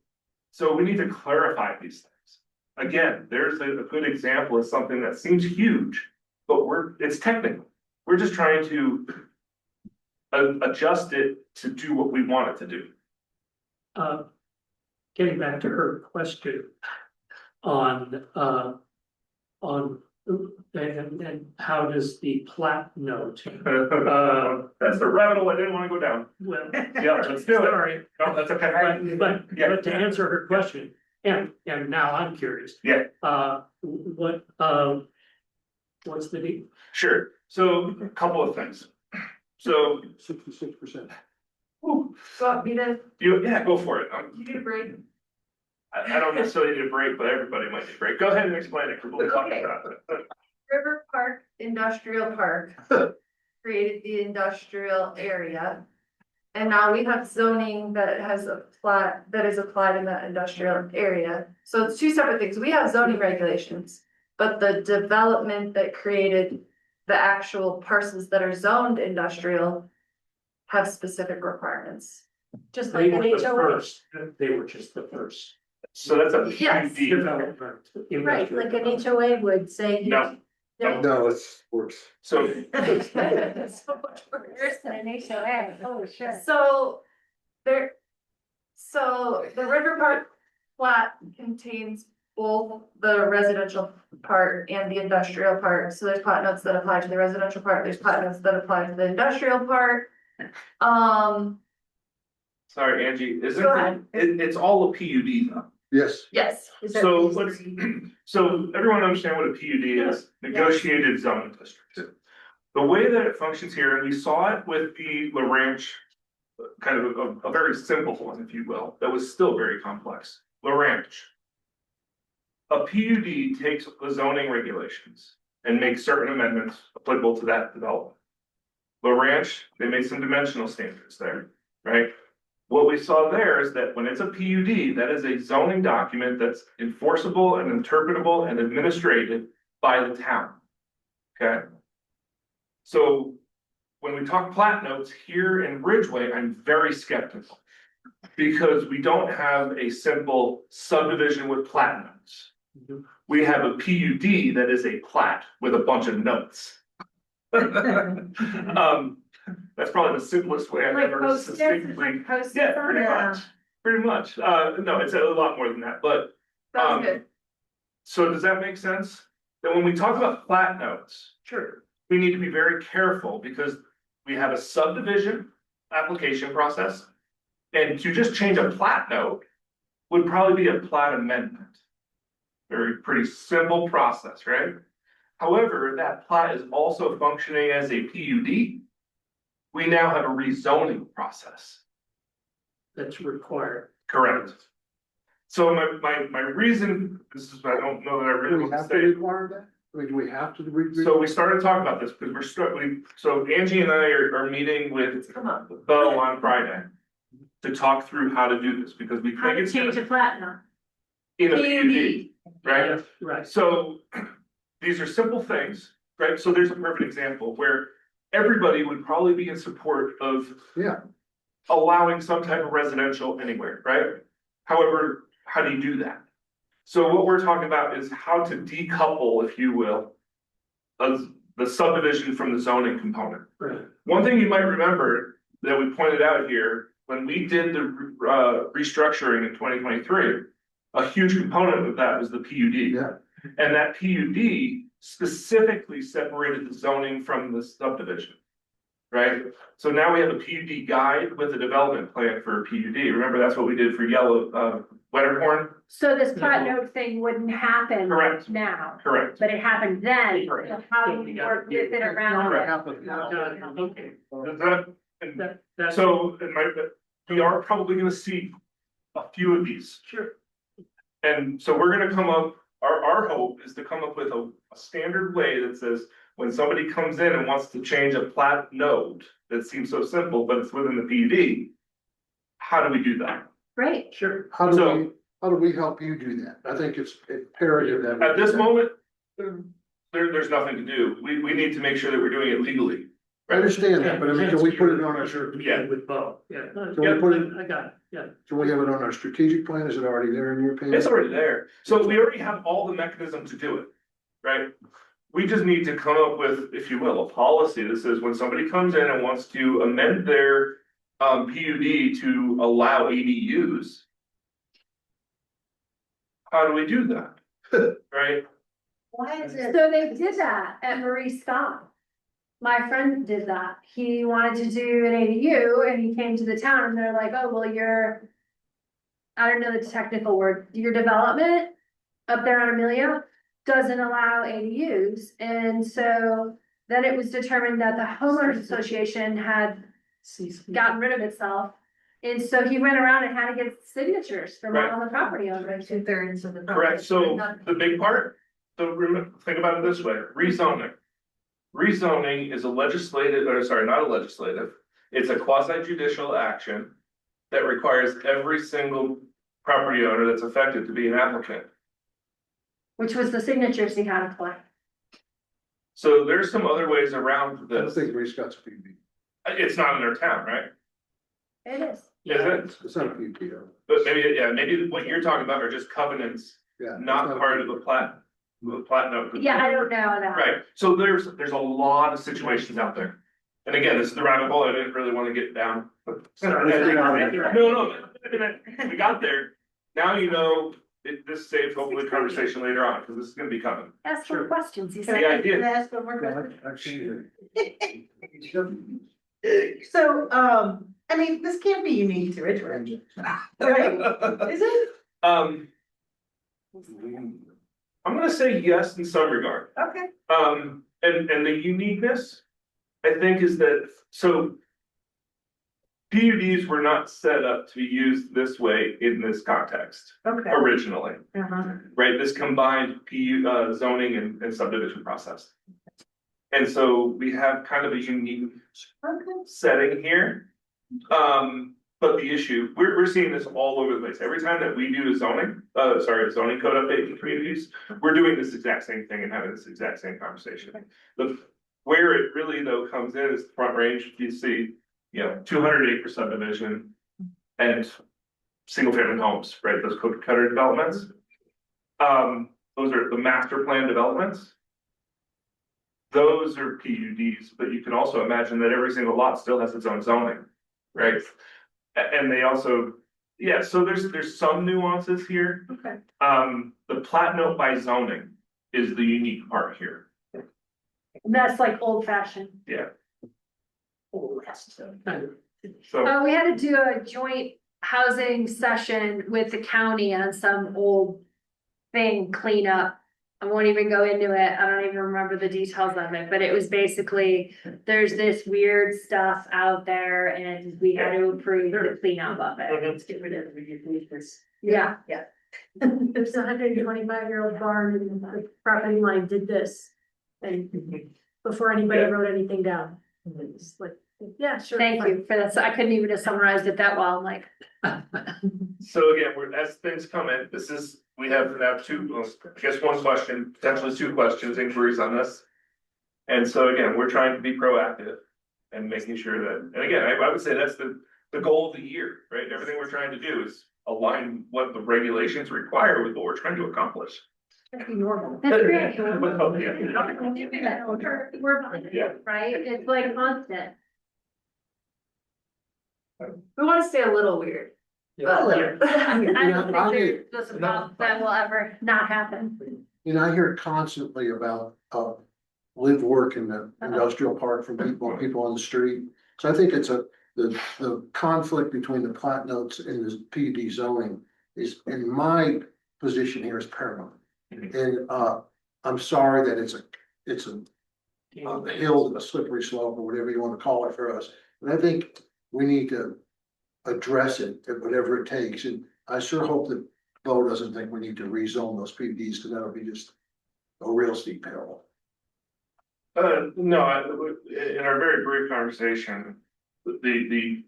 So we need to clarify these things. Again, there's a good example of something that seems huge, but it's technical. We're just trying to adjust it to do what we want it to do. Getting back to her question on, and how does the plat note? That's the rabbit hole I didn't want to go down. Well, Yeah, let's do it. sorry, No, that's okay. but Yeah. to answer her question, and now I'm curious. Yeah. What's the deal? Sure, so a couple of things. So, 66%. Want me to, yeah, go for it. you need a break? I don't necessarily need a break, but everybody might need a break. Go ahead and explain it, because we'll talk Okay. about it. River Park Industrial Park created the industrial area. And now we have zoning that is applied in that industrial area. So it's two separate things. We have zoning regulations. But the development that created the actual parcels that are zoned industrial have specific requirements. Just They like were an the HOA, first, they were just the first. So that's a Yes. PUD. Development. right, like an HOA would say. No. No, it's worse. So, So much worse. An HOA, oh, sure. So so the River Park plat contains both the residential part and the industrial part. So there's plat notes that apply to the residential part, there's plat notes that apply to the industrial part. sorry, Angie, isn't Go ahead. it's all a PUD though? Yes. Yes. So so everyone understand what a PUD is, negotiated zoning district. The way that it functions here, and we saw it with the La Ranch, kind of a very simple one, if you will, that was still very complex, La Ranch. A PUD takes the zoning regulations and makes certain amendments applicable to that development. La Ranch, they made some dimensional standards there, right? What we saw there is that when it's a PUD, that is a zoning document that's enforceable and interpretable and administrated by the town. Okay? So when we talk plat notes here in Ridgway, I'm very skeptical. Because we don't have a simple subdivision with plat notes. We have a PUD that is a plat with a bunch of notes. That's probably the simplest way I've Like ever post-its, succinctly. like post-its Yeah, on pretty it? much, pretty much. No, it's a lot more than that, but, Sounds good. so does that make sense? That when we talk about plat notes, Sure. we need to be very careful because we have a subdivision application process. And to just change a plat note would probably be a plat amendment. Very pretty simple process, right? However, that plat is also functioning as a PUD. We now have a rezoning process. That's required. Correct. So my reason, this is, I don't know that I Do really we want to have to say. require that? I mean, do we have to So we started talking about this because so Angie and I are meeting with Come on. Bo on Friday. To talk through how to do this, because we How think to it's change gonna- a platinum. in a PUD, right? Right. So these are simple things, right? So there's a perfect example where everybody would probably be in support of Yeah. allowing some type of residential anywhere, right? However, how do you do that? So what we're talking about is how to decouple, if you will, of the subdivision from the zoning component. Right. One thing you might remember that we pointed out here, when we did the restructuring in 2023, a huge component of that was the PUD. Yeah. And that PUD specifically separated the zoning from the subdivision. Right? So now we have a PUD guide with a development plan for a PUD. Remember, that's what we did for yellow, Wetterhorn? So this plat note thing wouldn't happen Correct. now, Correct. but it happened then. Correct. So how do we work with it around it? Okay. Does that- and That's. So, we are probably gonna see a few of these. Sure. And so we're gonna come up, our hope is to come up with a standard way that says, when somebody comes in and wants to change a plat node that seems so simple, but it's within the PUD, how do we do that? Great. Sure. How do we help you do that? I think it's imperative that. we At do this that. moment, there's nothing to do. We need to make sure that we're doing it legally. I understand that, but I mean, can we put it on our, Yeah. With Bo, yeah. Can we put it- I got it, yeah. can we have it on our strategic plan? Is it already there in your opinion? It's already there. So we already have all the mechanism to do it, right? We just need to come up with, if you will, a policy that says when somebody comes in and wants to amend their PUD to allow ADUs. How do we do that? Right? Why is it? So they did that at Marie Scott. My friend did that. He wanted to do an ADU and he came to the town and they're like, oh, well, I don't know the technical word, your development up there on Amelia doesn't allow ADUs. And so then it was determined that the homeowners association had gotten rid of itself. And so he went around and had to get signatures from all the property owners. 2/3 of the. Correct. So the big part, think about it this way, rezoning. Rezoning is not a legislative, it's a quasi judicial action that requires every single property owner that's affected to be an applicant. Which was the signatures he had to collect. So there's some other ways around I don't this. think Ray Scott's a PUD. It's not in our town, right? It is. Is it? It's not a PUD. But maybe what you're talking about are just covenants, Yeah. not part of the plat note. Yeah, I don't know that. Right, so there's a lot of situations out there. And again, this is the rabbit hole I didn't really want to get down. No, we got there. Now you know, this saves hopefully conversation later on, because this is gonna be coming. Ask more questions, he The said. idea, Can I ask one more question? I've seen So, I mean, this can't be unique to Ridgway, right? Is it? I'm gonna say yes in some regard. Okay. And the uniqueness, I think, is that, so. PUDs were not set up to be used this way in this context Okay. originally, Uh-huh. right? This combined zoning and subdivision process. And so we have kind of a unique Okay. setting here. But the issue, we're seeing this all over the place. Every time that we do a zoning code update in communities, we're doing this exact same thing and having this exact same conversation. Where it really though comes in is the Front Range, you see, 200-acre subdivision and single family homes, right? Those cookie cutter developments. Those are the master plan developments. Those are PUDs, but you can also imagine that every single lot still has its own zoning, right? And they also, so there's some nuances here. Okay. The plat note by zoning is the unique part here. That's like old fashioned. Yeah. So, We had to do a joint housing session with the county on some old thing cleanup. I won't even go into it. I don't even remember the details of it, but it was basically, there's this weird stuff out there and we had to approve the cleanup of it. Let's get rid of it. Yeah. Yeah. There's a 125-year-old barn and the property line did this. And before anybody Yeah. wrote anything down. It's like, yeah, sure. Thank fine. you for that. So I couldn't even have summarized it that well. I'm like, So again, as things come in, we have now one question, potentially two questions, inquiries on this. And so again, we're trying to be proactive and making sure that, and again, I would say that's the goal of the year, right? Everything we're trying to do is align what the regulations require with what we're trying to accomplish. That'd be normal. that's great. Well, yeah. We're, Yeah. right? It's like constant. We wanna stay a little weird. Yeah. I don't I think hear- there's a problem that will ever not happen. I hear constantly about, live, work in the industrial park from people on the street. So I think it's the conflict between the plat notes and the PUD zoning is, in my position here, is paramount. And, I'm sorry that it's a hill, a slippery slope, or whatever you wanna call it for us. And I think we need to address it at whatever it takes. And I sure hope that Bo doesn't think we need to rezone those PUDs, because that'll be just a real steep hill. No, in our very brief conversation, the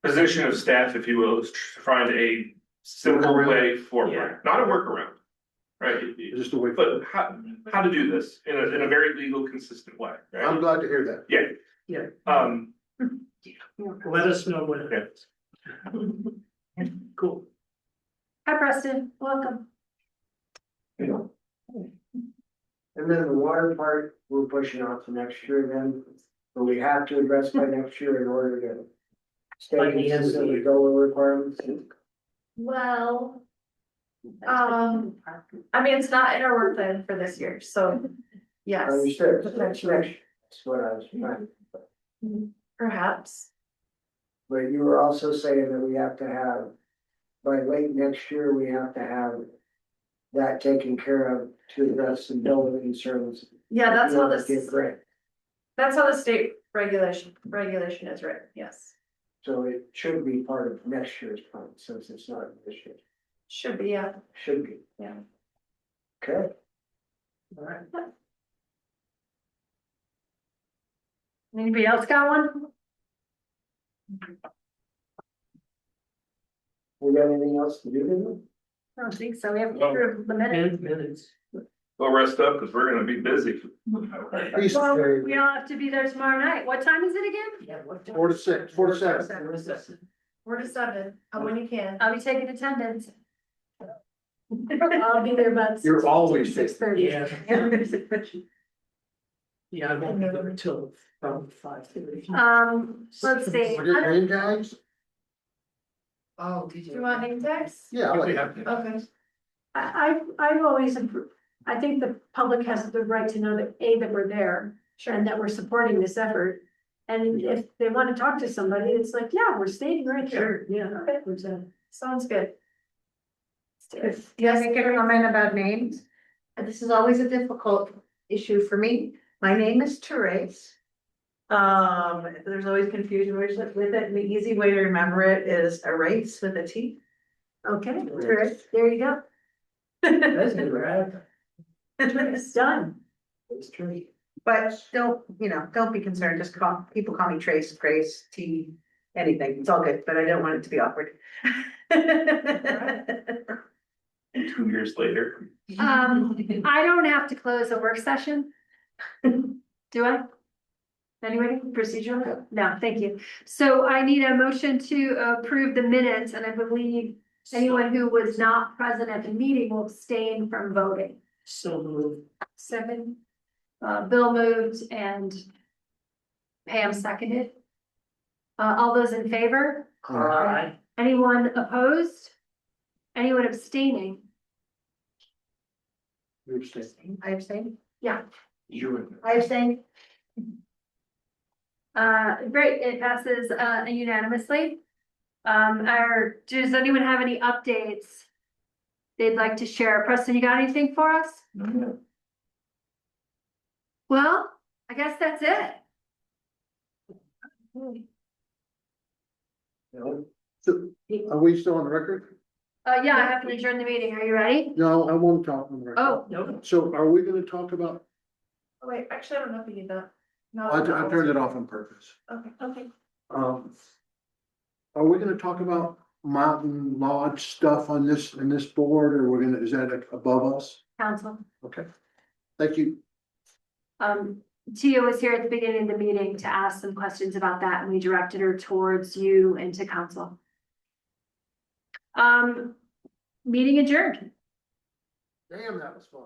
position of staff, if you will, is to find a simple Workaround? way Yeah. forward, not a workaround. Right, Just a way. but how to do this in a very legal, consistent way, I'm right? glad to hear that. Yeah. Yeah. Yeah. Let us know what it is. Cool. Hi Preston, welcome. You know. And then the water part, we're pushing off to next year then, but we have to address by next year in order to. Stay By the end of the consistent with year. goal requirements. Well, I mean, it's not in our work plan for this year, so yes, Understood, that's what I was trying, perhaps. but you were also saying that we have to have. By late next year, we have to have. That taken care of to address some building concerns. Yeah, that's how In order to this, get grant. that's how the state regulation is written, yes. So it should be part of next year's plan, since it's not this year, Should be, yeah. should be. Yeah. Okay, All right. Anybody else got one? we got anything else to do today? I don't think so. We have to approve the minutes. 10 minutes. Go rest up, because we're gonna be busy. Please, Well, we all have to be there tomorrow night. What time is it again? Yeah. what- 4 to 6, 4 to 7. 4 to 7, come when you can. I'll be taking attendance. I'll be there about. You're always 6:30. Yeah. Yeah, I won't be there until around 5:30. Let's see. We're getting name tags? Oh, did Do you want name tags? Yeah, I like it. Okay. I've always, I think the public has the right to know that, A, that we're there and that we're supporting this effort. And if they want to talk to somebody, it's like, yeah, we're staying right here. Yeah. Okay. Sounds good. Can I make a comment about names? This is always a difficult issue for me. My name is Therese. There's always confusion with it, and the easy way to remember it is erase with a T. Okay, Therese, there you go. That's good, right? It's done. It's true. But don't be concerned, just people call me Trace, Grace, T, anything, it's all good, but I don't want it to be awkward. 2 years later. I don't have to close a work session. Do I? Anybody procedurally? No, thank you. So I need a motion to approve the minutes, and I believe anyone who was not present at the meeting will abstain from voting. So moved. Second, Bill moved and Pam seconded. All those in favor? Aye. Anyone opposed? Anyone abstaining? You abstain. I abstain. Yeah. You I abstain. Great, it passes unanimously. Does anyone have any updates they'd like to share? Preston, you got anything for us? Well, I guess that's it. So, are we still on the record? Yeah, I have to adjourn the meeting. Are you ready? No, I want to talk on the record. Oh, No. So are we gonna talk about, Oh, wait, actually, I don't know if you need that. No. I turned it off on purpose. Okay. Are we gonna talk about Mountain Lodge stuff on in this board, or we're gonna, is that above us? council. Okay, thank you. Tia was here at the beginning of the meeting to ask some questions about that, and we directed her towards you and to council. Meeting adjourned. Damn, that was fun.